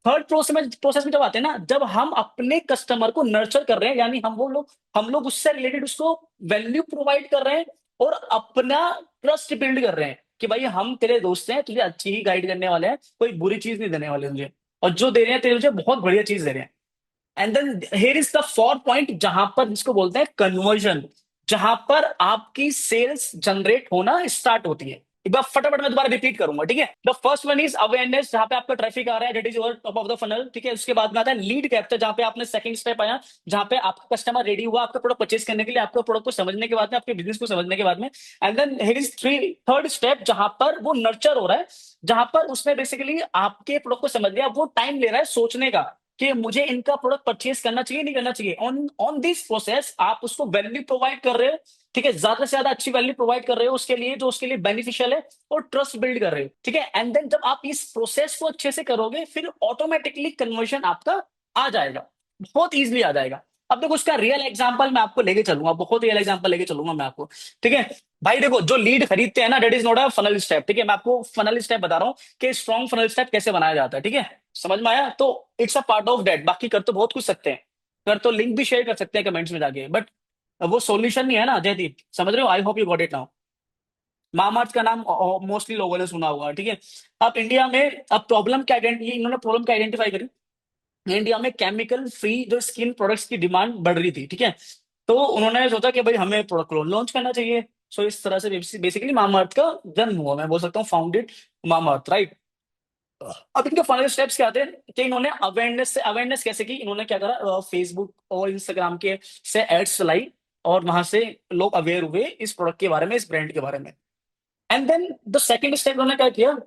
थर्ड प्रोसेस में जब आते हैं ना, जब हम अपने कस्टमर को नर्चर कर रहे हैं, यानी हम लोग उससे रिलेटेड उसको वैल्यू प्रोवाइड कर रहे हैं और अपना ट्रस्ट बिल्ड कर रहे हैं कि भाई हम तेरे दोस्त हैं, तुझे अच्छी ही गाइड करने वाले हैं, कोई बुरी चीज नहीं देने वाले तुझे, और जो दे रहे हैं तेरे तुझे बहुत बढ़िया चीज दे रहे हैं। And then here is the fourth point, जहां पर जिसको बोलते हैं कन्वर्जन, जहां पर आपकी सेल्स जनरेट होना स्टार्ट होती है। एक बार फटाफट मैं दोबारा रिपीट करूंगा, ठीक है। The first one is awareness, जहां पे आपका ट्रैफिक आ रहा है, that is your top of the funnel, ठीक है। उसके बाद में आता है लीड कैप्चर, जहां पे आपने सेकंड स्टेप आया, जहां पे आपका कस्टमर रेडी हुआ आपका प्रोडक्ट परचेज करने के लिए, आपके प्रोडक्ट को समझने के बाद में, आपके बिजनेस को समझने के बाद में। And then here is third step, जहां पर वो नर्चर हो रहा है, जहां पर उसने बेसिकली आपके प्रोडक्ट को समझ लिया, वो टाइम ले रहा है सोचने का कि मुझे इनका प्रोडक्ट परचेज करना चाहिए नहीं करना चाहिए। ऑन ऑन दिस प्रोसेस आप उसको वैल्यू प्रोवाइड कर रहे हो, ठीक है, ज्यादा से ज्यादा अच्छी वैल्यू प्रोवाइड कर रहे हो उसके लिए जो उसके लिए बेनिफिशियल है, और ट्रस्ट बिल्ड कर रहे हो, ठीक है। एंड देन जब आप इस प्रोसेस को अच्छे से करोगे, फिर ऑटोमेटिकली कन्वर्जन आपका आ जाएगा, बहुत इजीली आ जाएगा। अब देखो, उसका रियल एग्जांपल मैं आपको लेके चलूंगा, बहुत रियल एग्जांपल लेके चलूंगा मैं आपको, ठीक है। भाई देखो, जो लीड खरीदते हैं ना, that is not a funnel step, ठीक है। मैं आपको फनल स्टेप बता रहा हूँ कि स्ट्रॉन्ग फनल स्टेप कैसे बनाया जाता है, ठीक है। समझ में आया? तो it's a part of that, बाकी कर तो बहुत कुछ सकते हैं, कर तो लिंक भी शेयर कर सकते हैं कमेंट्स में जाके, बट वो सॉल्यूशन नहीं है ना जयदीप, समझ रहे हो? I hope you got it now. महामार्च का नाम मोस्टली लोगों ने सुना होगा, ठीक है। अब इंडिया में, अब प्रॉब्लम क्या इन्होंने प्रॉब्लम क्या आइडेंटिफाई करी, इंडिया में केमिकल फ्री जो स्किन प्रोडक्ट्स की डिमांड बढ़ रही थी, ठीक है। तो उन्होंने सोचा कि भाई हमें प्रोडक्ट लॉन्च करना चाहिए। सो इस तरह से बेसिकली मामाअर्थ का जन्म हुआ, मैं बोल सकता हूँ फाउंडेड मामाअर्थ, राइट। अब इनके फाइनल स्टेप्स क्या थे कि इन्होंने अवेयरनेस कैसे की, इन्होंने क्या करा, फेसबुक और इंस्टाग्राम के से एड्स चलाई, और वहां से लोग अवेयर हुए इस प्रोडक्ट के बारे में, इस ब्रांड के बारे में। And then the second step उन्होंने क्या किया,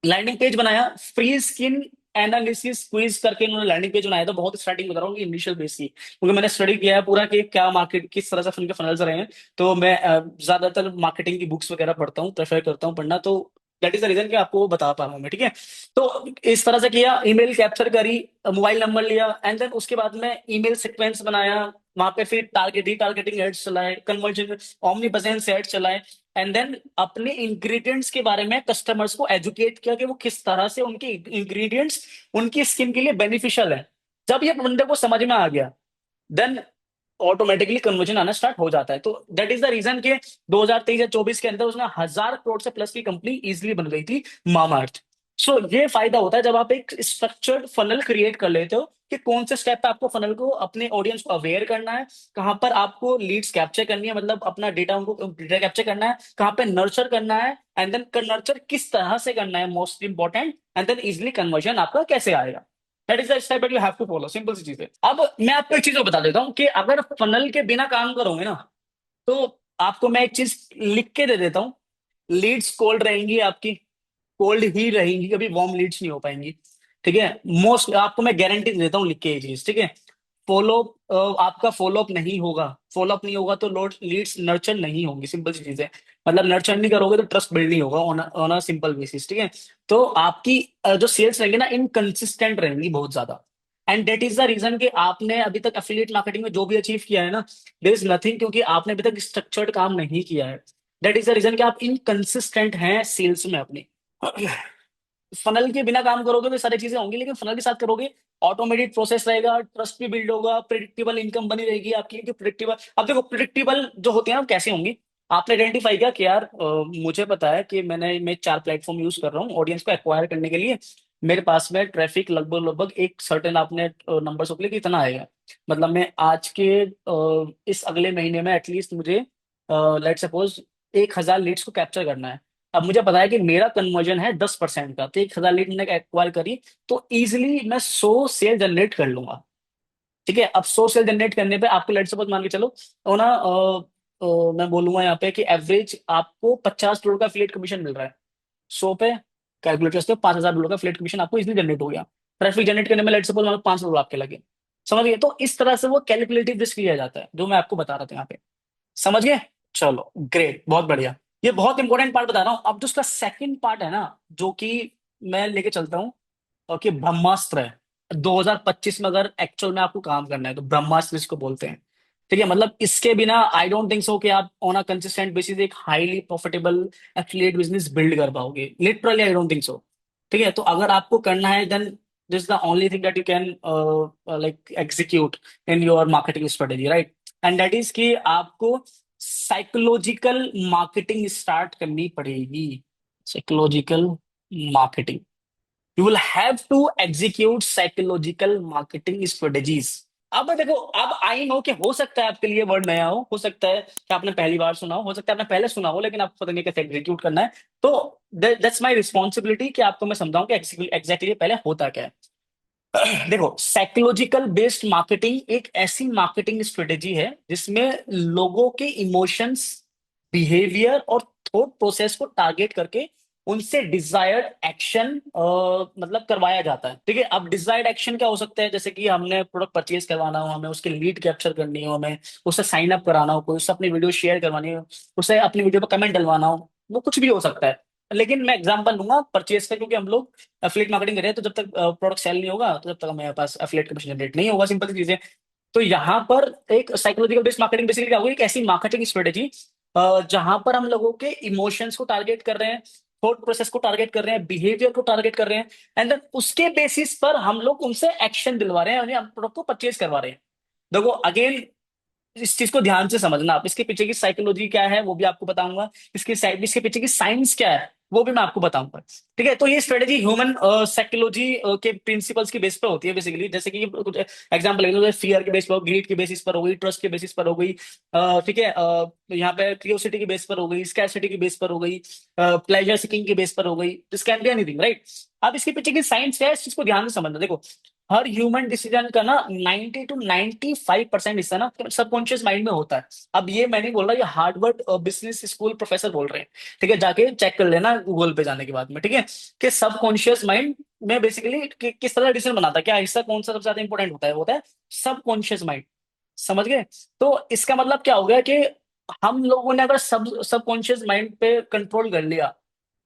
लैंडिंग पेज बनाया, फ्री स्किन एनालिसिस क्विज करके इन्होंने लैंडिंग पेज बनाया था। बहुत स्टार्टिंग बता रहा हूँ, इनिशियल बेस की, क्योंकि मैंने स्टडी किया है पूरा कि क्या मार्केट किस तरह से उनके फनल्स रहे हैं। तो मैं ज्यादातर मार्केटिंग की बुक्स वगैरह पढ़ता हूँ, प्रेफर करता हूँ पढ़ना, तो दैट इज द रीजन कि आपको वो बता पा रहा हूँ मैं, ठीक है। तो इस तरह से किया, ईमेल कैप्चर करी, मोबाइल नंबर लिया, एंड देन उसके बाद में ईमेल सीक्वेंस बनाया, वहां पे फिर टारगेट रीटारगेटिंग एड्स चलाए, कन्वर्जन ओमनी प्रेजेंस एड्स चलाए, एंड देन अपने इंग्रेडिएंट्स के बारे में कस्टमर्स को एजुकेट किया कि वो किस तरह से उनके इंग्रेडिएंट्स उनकी स्किन के लिए बेनिफिशियल है। जब ये बंदे को समझ में आ गया, देन ऑटोमेटिकली कन्वर्जन आना स्टार्ट हो जाता है। तो दैट इज द रीजन के 2023 या 24 के अंदर उसने 1,000 करोड़ से प्लस की कंपनी इजिली बन गई थी, मामाअर्थ। सो ये फायदा होता है जब आप एक स्ट्रक्चर्ड फनल क्रिएट कर लेते हो कि कौन से स्टेप पे आपको फनल को अपने ऑडियंस को अवेयर करना है, कहां पर आपको लीड्स कैप्चर करनी है, मतलब अपना डेटा उनको डेटा कैप्चर करना है, कहां पे नर्चर करना है, एंड देन नर्चर किस तरह से करना है, most important, and then easily conversion आपका कैसे आएगा। That is the step that you have to follow, simple सी चीज है। अब मैं आपको एक चीज और बता देता हूँ कि अगर फनल के बिना काम करोगे ना, तो आपको मैं एक चीज लिख के दे देता हूँ, लीड्स कोल्ड रहेंगी आपकी, कोल्ड ही रहेंगी, कभी वार्म लीड्स नहीं हो पाएंगी, ठीक है। मोस्ट आपको मैं गारंटी देता हूँ लिख के ये चीज, ठीक है। फॉलो आपका फॉलोअप नहीं होगा, फॉलोअप नहीं होगा तो लोड लीड्स नर्चर नहीं होंगी, सिंपल सी चीज है। मतलब नर्चर नहीं करोगे तो ट्रस्ट बिल्ड नहीं होगा ऑन अ सिंपल बेसिस, ठीक है। तो आपकी जो सेल्स रहेंगी ना, इनकंसिस्टेंट रहेंगी बहुत ज्यादा। And that is the reason कि आपने अभी तक एफिलिएट मार्केटिंग में जो भी अचीव किया है ना, देयर इज नथिंग, क्योंकि आपने अभी तक स्ट्रक्चर्ड काम नहीं किया है। दैट इज द रीजन कि आप इनकंसिस्टेंट हैं सेल्स में अपनी। फनल के बिना काम करोगे तो सारी चीजें होंगी, लेकिन फनल के साथ करोगे, ऑटोमेटेड प्रोसेस रहेगा, ट्रस्ट भी बिल्ड होगा, प्रिडिक्टेबल इनकम बनी रहेगी आपकी, क्योंकि प्रिडिक्टेबल, अब देखो प्रिडिक्टेबल जो होती है ना कैसे होंगी, आपने आइडेंटिफाई किया कि यार मुझे पता है कि मैं 4 प्लेटफॉर्म यूज कर रहा हूँ ऑडियंस को एक्वायर करने के लिए, मेरे पास में ट्रैफिक लगभग लगभग एक सर्टेन आपने नंबर सोच लिया कि इतना आएगा, मतलब मैं आज के इस अगले महीने में एटलीस्ट मुझे लेट सपोज 1,000 लीड्स को कैप्चर करना है। अब मुझे पता है कि मेरा कन्वर्जन है 10% का, तो 1,000 लीड मैंने एक्वायर करी, तो इजिली मैं 100 सेल जनरेट कर लूंगा, ठीक है। अब 100 सेल जनरेट करने पे आपको लेट सपोज मान के चलो, तो ना मैं बोलूंगा यहाँ पे कि एवरेज आपको $50 का फ्लेट कमीशन मिल रहा है, 100 पे कैलकुलेट करते हो, $5,000 का फ्लेट कमीशन आपको इजिली जनरेट हो गया। ट्रैफिक जनरेट करने में लेट सपोज $500 आपके लगे, समझ गए। तो इस तरह से वो कैलकुलेटिव रिस्क लिया जाता है, जो मैं आपको बता रहा था यहाँ पे, समझ गए। चलो ग्रेट, बहुत बढ़िया। ये बहुत इंपॉर्टेंट पार्ट बता रहा हूँ। अब जो उसका सेकंड पार्ट है ना, जो कि मैं लेके चलता हूँ, कि ब्रह्मास्त्र है। 2025 में अगर एक्चुअल में आपको काम करना है तो ब्रह्मास्त्र इसको बोलते हैं, ठीक है। मतलब इसके बिना आई डोंट थिंक सो कि आप ऑन अ कंसिस्टेंट बेसिस एक highly profitable affiliate business build कर पाओगे, literally I don't think so, ठीक है। तो अगर आपको करना है, then this is the only thing that you can like execute in your marketing strategy, right. And that is कि आपको साइकोलॉजिकल मार्केटिंग स्टार्ट करनी पड़ेगी, psychological marketing. You will have to execute psychological marketing strategies. अब देखो, अब I know कि हो सकता है आपके लिए वर्ड नया हो सकता है कि आपने पहली बार सुना हो सकता है आपने पहले सुना हो, लेकिन आपको पता नहीं कैसे एग्जीक्यूट करना है। तो दैट्स माय रिस्पॉन्सिबिलिटी कि आपको मैं समझाऊं कि एग्जैक्टली पहले होता क्या है। देखो, साइकोलॉजिकल बेस्ड मार्केटिंग एक ऐसी मार्केटिंग स्ट्रेटेजी है जिसमें लोगों के इमोशंस, बिहेवियर और थॉट प्रोसेस को टारगेट करके उनसे डिजायर्ड एक्शन मतलब करवाया जाता है, ठीक है। अब डिजायर्ड एक्शन क्या हो सकता है, जैसे कि हमने प्रोडक्ट परचेज करवाना हो, हमें उसके लीड कैप्चर करनी हो, हमें उससे साइन अप कराना हो, कोई उससे अपनी वीडियो शेयर करवानी हो, उससे अपनी वीडियो पर कमेंट डलवाना हो, वो कुछ भी हो सकता है। लेकिन मैं एग्जांपल दूंगा परचेज का, क्योंकि हम लोग एफिलिएट मार्केटिंग कर रहे हैं, तो जब तक प्रोडक्ट सेल नहीं होगा तो जब तक हमारे पास एफिलिएट कमीशन जनरेट नहीं होगा, सिंपल सी चीजें। तो यहाँ पर एक साइकोलॉजिकल बेस्ड मार्केटिंग बेसिकली क्या होगी, एक ऐसी मार्केटिंग स्ट्रेटेजी जहां पर हम लोगों के इमोशंस को टारगेट कर रहे हैं, थॉट प्रोसेस को टारगेट कर रहे हैं, बिहेवियर को टारगेट कर रहे हैं, एंड देन उसके बेसिस पर हम लोग उनसे एक्शन दिलवा रहे हैं, यानी हम प्रोडक्ट को परचेज करवा रहे हैं। देखो अगेन, इस चीज को ध्यान से समझना आप, इसके पीछे की साइकोलॉजी क्या है वो भी आपको बताऊंगा, इसके पीछे की साइंस क्या है वो भी मैं आपको बताऊंगा। ठीक है, तो ये स्ट्रेटेजी ह्यूमन साइकोलॉजी के प्रिंसिपल्स की बेस पे होती है बेसिकली। जैसे कि कुछ एग्जांपल ले फियर के बेस पर, ग्रीड के बेसिस पर हो गई, ट्रस्ट के बेसिस पर हो गई, ठीक है, यहाँ पे क्यूरियोसिटी के बेस पर हो गई, स्कैरसिटी के बेस पर हो गई, प्लेजर सीकिंग के बेस पर हो गई, this can be anything, right. अब इसके पीछे की साइंस क्या है, इस चीज को ध्यान से समझना। देखो, हर ह्यूमन डिसीजन का ना 90 to 95% हिस्सा ना सबकॉन्शियस माइंड में होता है। अब ये मैं नहीं बोल रहा, ये हार्वर्ड बिजनेस स्कूल प्रोफेसर बोल रहे हैं। ठीक है, जाके चेक कर लेना गूगल पे जाने के बाद में। ठीक है, कि सबकॉन्शियस माइंड में बेसिकली किस तरह डिसीजन बनाता है, क्या हिस्सा कौन सा सबसे ज्यादा इंपॉर्टेंट होता है, वो होता है सबकॉन्शियस माइंड। समझ गए? तो इसका मतलब क्या हो गया कि हम लोगों ने अगर सबकॉन्शियस माइंड पे कंट्रोल कर लिया,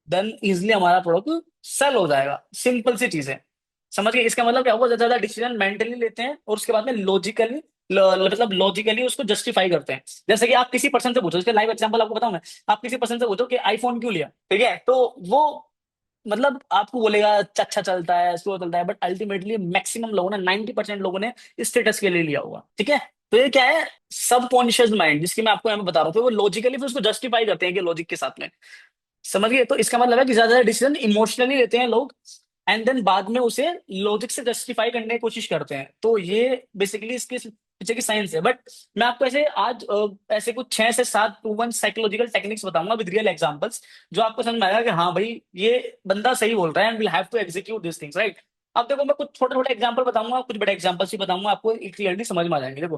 देन इजिली हमारा प्रोडक्ट सेल हो जाएगा। सिंपल सी चीज है। समझ गए? इसका मतलब क्या होगा, ज्यादा ज्यादा डिसीजन मेंटली लेते हैं और उसके बाद में लॉजिकली, मतलब लॉजिकली उसको जस्टिफाई करते हैं। जैसे कि आप किसी पर्सन से पूछो, इसका लाइव एग्जांपल आपको बताऊं मैं। आप किसी पर्सन से पूछो कि आईफोन क्यों लिया, ठीक है, तो वो मतलब आपको बोलेगा अच्छा अच्छा चलता है, स्लो चलता है, बट अल्टीमेटली मैक्सिमम लोगों ने, 90% लोगों ने स्टेटस के लिए लिया होगा। ठीक है, तो ये क्या है, सबकॉन्शियस माइंड, जिसकी मैं आपको यहाँ पे बता रहा हूँ, तो वो लॉजिकली फिर उसको जस्टिफाई करते हैं कि लॉजिक के साथ में। समझ गए? तो इसका मतलब है कि ज्यादा डिसीजन इमोशनली लेते हैं लोग, एंड देन बाद में उसे लॉजिक से जस्टिफाई करने की कोशिश करते हैं। तो ये बेसिकली इसके पीछे की साइंस है। बट मैं आपको ऐसे आज ऐसे कुछ 6 से 7 प्रूवन साइकोलॉजिकल टेक्निक्स बताऊंगा विद रियल एग्जांपल्स, जो आपको समझ में आएगा कि हाँ भाई ये बंदा सही बोल रहा है, and will have to execute this things, right. अब देखो, मैं कुछ छोटे छोटे एग्जांपल बताऊंगा, कुछ बड़े एग्जांपल्स भी बताऊंगा, आपको क्लियरली समझ में आ जाएंगे। देखो,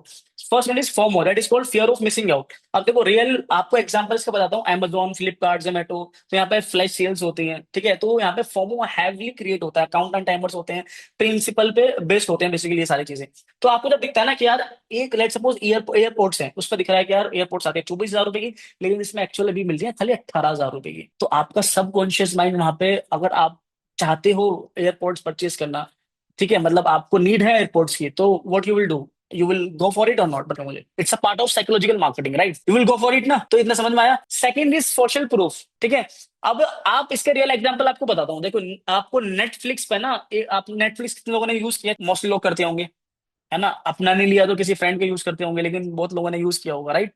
first one is FOMO, that is called fear of missing out. अब देखो, रियल आपको एग्जांपल्स का बताता हूँ, Amazon, फ्लिपकार्ट, जोमेटो, तो यहाँ पे फ्लैश सेल्स होती हैं। ठीक है, तो यहाँ पे फोमो हैवीली क्रिएट होता है, काउंट एंड टाइमर्स होते हैं, प्रिंसिपल पे बेस्ड होते हैं बेसिकली ये सारी चीजें। तो आपको जब दिखता है ना कि यार, एक लेट सपोज एयरपोर्ट्स है, उस पर दिख रहा है कि यार एयरपोर्ट्स आते हैं 24,000 रुपए की, लेकिन इसमें एक्चुअल अभी मिल रही है खाली 18,000 रुपए की। तो आपका सबकॉन्शियस माइंड वहां पे, अगर आप चाहते हो एयरपोर्ट्स परचेज करना, ठीक है, मतलब आपको नीड है एयरपोर्ट्स की, तो what you will do, you will go for it और नॉट? बताओ मुझे। It's a part of psychological marketing, right? You will go for it ना। तो इतना समझ में आया। Second is social proof. ठीक है, अब आप इसके रियल एग्जांपल आपको बताता हूँ। देखो, आपको नेटफ्लिक्स पे ना, आप नेटफ्लिक्स कितने लोगों ने यूज किया? मोस्टली लोग करते होंगे, है ना। अपना नहीं लिया तो किसी फ्रेंड के यूज करते होंगे, लेकिन बहुत लोगों ने यूज किया होगा, राइट।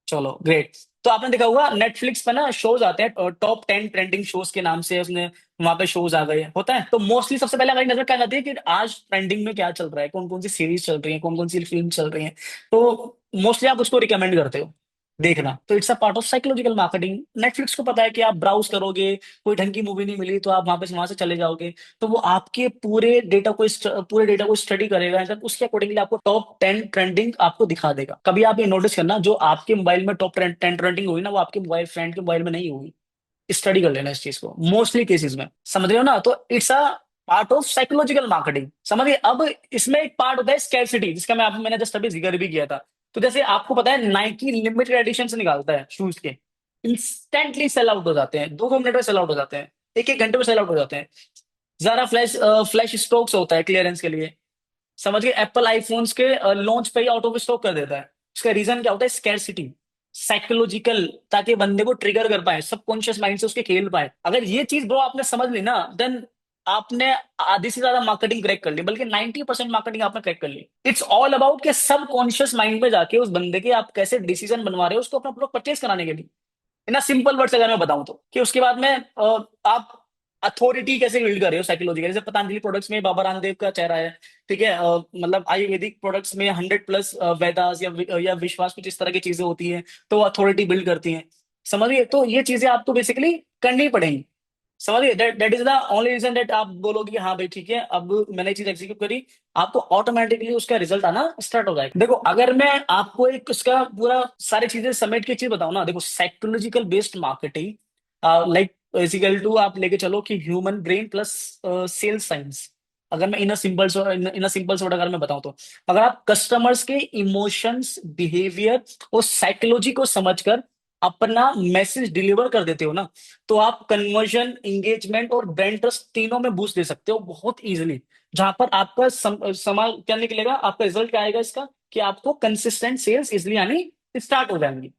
चलो ग्रेट। तो आपने देखा होगा नेटफ्लिक्स पे ना शोज आते हैं, टॉप 10 ट्रेंडिंग शोज के नाम से उसने वहां पे शोज आ गए होता है। तो मोस्टली सबसे पहले हमारी नजर क्या जाती है कि आज ट्रेंडिंग में क्या चल रहा है, कौन कौन सी सीरीज चल रही है, कौन कौन सी फिल्म चल रही है। तो मोस्टली आप उसको रिकमेंड करते हो देखना। तो it's a part of psychological marketing. Netflix को पता है कि आप ब्राउज करोगे, कोई ढंग की मूवी नहीं मिली तो आप वहां से चले जाओगे। तो वो आपके पूरे डेटा को स्टडी करेगा, एंड उसके अकॉर्डिंगली आपको टॉप 10 ट्रेंडिंग आपको दिखा देगा। कभी आप ये नोटिस करना, जो आपके मोबाइल में टॉप 10 ट्रेंडिंग हुई ना, वो आपके मोबाइल फ्रेंड के मोबाइल में नहीं हुई। स्टडी कर लेना इस चीज को, मोस्टली केसेस में। समझ रहे हो ना? तो it's a part of psychological marketing. समझिए? अब इसमें एक पार्ट होता है स्कैरसिटी, जिसका मैंने जस्ट अभी जिक्र भी किया था। तो जैसे आपको पता है, नाइकी लिमिटेड एडिशन से निकालता है शूज के, इंस्टेंटली सेल आउट हो जाते हैं, 2-2 मिनट में सेल आउट हो जाते हैं, 1-1 घंटे में सेल आउट हो जाते हैं। जरा फ्लैश फ्लैश स्टॉक्स होता है क्लियरेंस के लिए। समझ गए? एप्पल आईफोन्स के लॉन्च पे ही आउट ऑफ स्टॉक कर देता है। उसका रीजन क्या होता है? स्कैरसिटी, साइकोलॉजिकल, ताकि बंदे को ट्रिगर कर पाए, सबकॉन्शियस माइंड से उसके खेल पाए। अगर ये चीज ब्रो आपने समझ ली ना, देन आपने आधी से ज्यादा मार्केटिंग क्रैक कर ली, बल्कि 90% मार्केटिंग आपने क्रैक कर ली। इट्स ऑल अबाउट के सबकॉन्शियस माइंड में जाके उस बंदे के आप कैसे डिसीजन बनवा रहे हो उसको अपना प्रोडक्ट परचेज कराने के लिए। ना सिंपल वर्ड्स अगर मैं बताऊं तो, कि उसके बाद में आप अथॉरिटी कैसे बिल्ड कर रहे हो साइकोलॉजिकल। जैसे पतंजलि प्रोडक्ट्स में बाबा रामदेव का चेहरा है, ठीक है, मतलब आयुर्वेदिक प्रोडक्ट्स में 100+ वेदास या विश्वास, कुछ इस तरह की चीजें होती हैं, तो अथॉरिटी बिल्ड करती हैं। समझिए? तो ये चीजें आपको बेसिकली करनी पड़ेंगी। समझिए? That is the only reason that आप बोलोगे कि हाँ भाई ठीक है, अब मैंने ये चीज एग्जीक्यूट करी, आपको ऑटोमेटिकली उसका रिजल्ट आना स्टार्ट हो जाएगा। देखो, अगर मैं आपको एक उसका पूरा सारी चीजें समेट के चीज बताऊं ना, देखो, psychological based marketing, like equal to आप लेके चलो कि human brain plus sales science. अगर मैं इन अ सिंपल वर्ड अगर मैं बताऊं तो, अगर आप कस्टमर्स के इमोशंस, बिहेवियर और साइकोलॉजी को समझकर अपना मैसेज डिलीवर कर देते हो ना, तो आप कन्वर्जन, इंगेजमेंट और ब्रांड ट्रस्ट तीनों में बूस्ट दे सकते हो बहुत इजीली। जहां पर आपका समा क्या निकलेगा, आपका रिजल्ट क्या आएगा इसका, कि आपको कंसिस्टेंट सेल्स इजिली आनी स्टार्ट हो जाएंगी।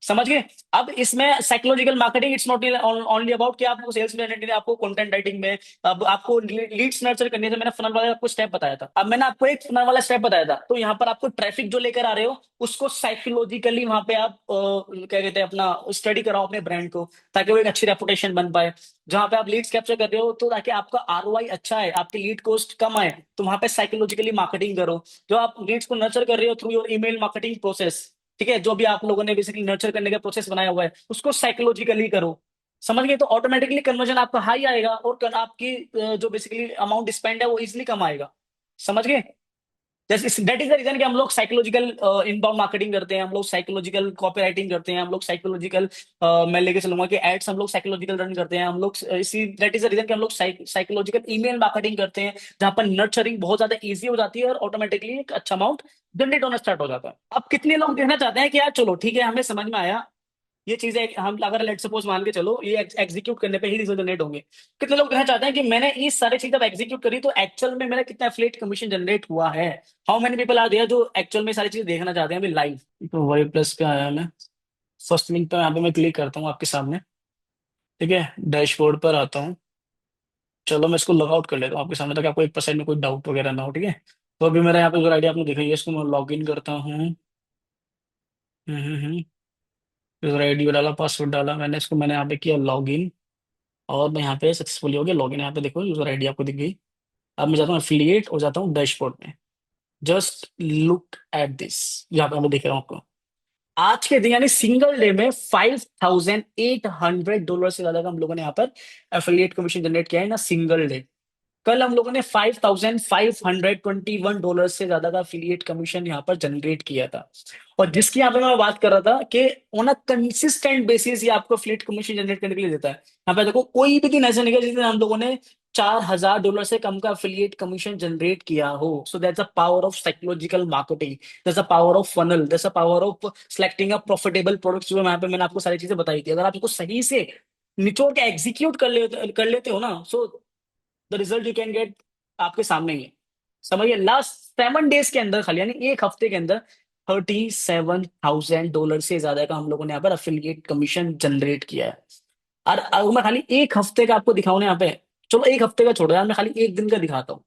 समझ गए। अब इसमें psychological marketing it's not only about कि आपको सेल्स में रहने, आपको कंटेंट राइटिंग में, अब आपको लीड्स नर्चर करने से, मैंने फनल वाला आपको स्टेप बताया था, अब मैंने आपको एक फनल वाला स्टेप बताया था, तो यहाँ पर आपको ट्रैफिक जो लेकर आ रहे हो उसको साइकोलॉजिकली वहां पे आप क्या कहते हैं अपना स्टडी कराओ अपने ब्रांड को, ताकि वो एक अच्छी रेपुटेशन बन पाए। जहां पे आप लीड्स कैप्चर कर रहे हो तो ताकि आपका आरओआई अच्छा है, आपकी लीड कॉस्ट कम आए, तो वहां पे साइकोलॉजिकली मार्केटिंग करो। जो आप लीड्स को नर्चर कर रहे हो through your email marketing process, ठीक है, जो भी आप लोगों ने बेसिकली नर्चर करने का प्रोसेस बनाया हुआ है उसको साइकोलॉजिकली करो। समझ गए, तो ऑटोमेटिकली कन्वर्जन आपका हाई आएगा और आपकी जो बेसिकली अमाउंट स्पेंड है वो इजिली कम आएगा। समझ गए। जैसे दैट इज द रीजन कि हम लोग साइकोलॉजिकल इनबाउंड मार्केटिंग करते हैं, हम लोग साइकोलॉजिकल कॉपी राइटिंग करते हैं, हम लोग साइकोलॉजिकल मैं लेके चलूंगा कि एड्स हम लोग साइकोलॉजिकल रन करते हैं, हम लोग इसी दैट इज द रीजन कि हम लोग साइकोलॉजिकल ईमेल मार्केटिंग करते हैं, जहां पर नर्चरिंग बहुत ज्यादा इजी हो जाती है और ऑटोमेटिकली एक अच्छा अमाउंट जनरेट होना स्टार्ट हो जाता है। अब कितने लोग देखना चाहते हैं कि यार चलो ठीक है हमें समझ में आया ये चीजें, हम अगर लेट सपोज मान के चलो ये एग्जीक्यूट करने पे ही रिजल्ट जनरेट होंगे, कितने लोग कहना चाहते हैं कि मैंने ये सारी चीज जब एग्जीक्यूट करी तो एक्चुअल में मेरा कितना एफिलिएट कमीशन जनरेट हुआ है। How many people are there जो एक्चुअल में सारी चीज देखना चाहते हैं अभी लाइव। तो वही प्लस पे आया मैं, फर्स्ट लिंक पे यहाँ पे मैं क्लिक करता हूँ आपके सामने, ठीक है, डैशबोर्ड पर आता हूँ। चलो मैं इसको लॉग आउट कर लेता हूँ आपके सामने ताकि आपको 1% में कोई डाउट वगैरह ना हो, ठीक है। तो अभी मेरा यहाँ पे यूजर आईडी आपने देखा ही है, इसको मैं लॉग इन करता हूँ। यूजर आईडी डाला, पासवर्ड डाला मैंने, इसको मैंने यहाँ पे किया लॉग इन, और मैं यहाँ पे सक्सेसफुली हो गया लॉगिन। यहाँ पे देखो यूजर आईडी आपको दिख गई। अब मैं जाता हूँ एफिलिएट और जाता हूँ डैशबोर्ड में। जस्ट लुक एट दिस, यहाँ पे मैं दिख रहा हूँ आपको, आज के दिन यानी सिंगल डे में $5,800 से ज्यादा का हम लोगों ने यहाँ पर एफिलिएट कमीशन जनरेट किया है ना सिंगल डे। कल हम लोगों ने $5,521 से ज्यादा का अफिलिएट कमीशन यहाँ पर जनरेट किया था। और जिसकी यहाँ पे मैं बात कर रहा था कि ऑन अ कंसिस्टेंट बेसिस ये आपको अफिलिएट कमीशन जनरेट करने के लिए देता है। यहाँ पे देखो कोई भी दिन ऐसा नहीं है जिस दिन हम लोगों ने $4,000 से कम का अफिलिएट कमीशन जनरेट किया हो। So that's a power of psychological marketing, that's a power of funnel, that's a power of selecting a profitable products, जो यहाँ पे मैंने आपको सारी चीजें बताई थी। अगर आप इसको सही से निचोड़ के एग्जीक्यूट कर लेते हो ना, so the result you can get आपके सामने ही है। समझिए लास्ट 7 डेज के अंदर, खाली यानी एक हफ्ते के अंदर $37,000 से ज्यादा का हम लोगों ने यहाँ पर अफिलिएट कमीशन जनरेट किया है। और अगर मैं खाली एक हफ्ते का आपको दिखाऊं ना यहाँ पे, चलो एक हफ्ते का छोड़ो यार, मैं खाली एक दिन का दिखाता हूँ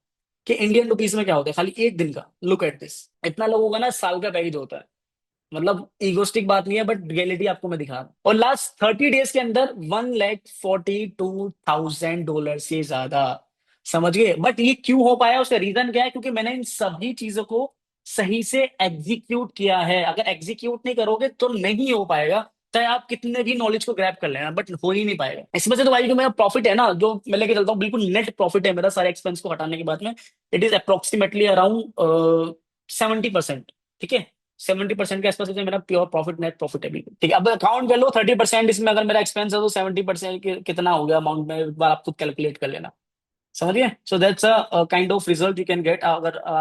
कि इंडियन रुपीज में क्या होता है खाली एक दिन का। लुक एट दिस, इतना लोगों का ना साल का पैकेज होता है। मतलब ईगोस्टिक बात नहीं है बट रियलिटी आपको मैं दिखा रहा हूँ। और लास्ट 30 डेज के अंदर $1,42,000 से ज्यादा। समझ गए। बट ये क्यों हो पाया उसका रीजन क्या है, क्योंकि मैंने इन सभी चीजों को सही से एग्जीक्यूट किया है। अगर एग्जीक्यूट नहीं करोगे तो नहीं हो पाएगा, चाहे आप कितने भी नॉलेज को ग्रैब कर लेना, बट हो ही नहीं पाएगा। इसमें से तो भाई जो मेरा प्रॉफिट है ना, जो मैं लेके चलता हूँ बिल्कुल नेट प्रॉफिट है मेरा सारे एक्सपेंस को हटाने के बाद में, इट इज अप्रोक्सीमेटली अराउंड 70%। ठीक है, 70% के आसपास जो मेरा प्योर प्रॉफिट नेट प्रॉफिट है बिल्कुल। ठीक है, अब अकाउंट कर लो 30%, इसमें अगर मेरा एक्सपेंस है तो 70% कितना हो गया अमाउंट में, एक बार आप खुद कैलकुलेट कर लेना। समझिए। So that's a kind of result you can get अगर आप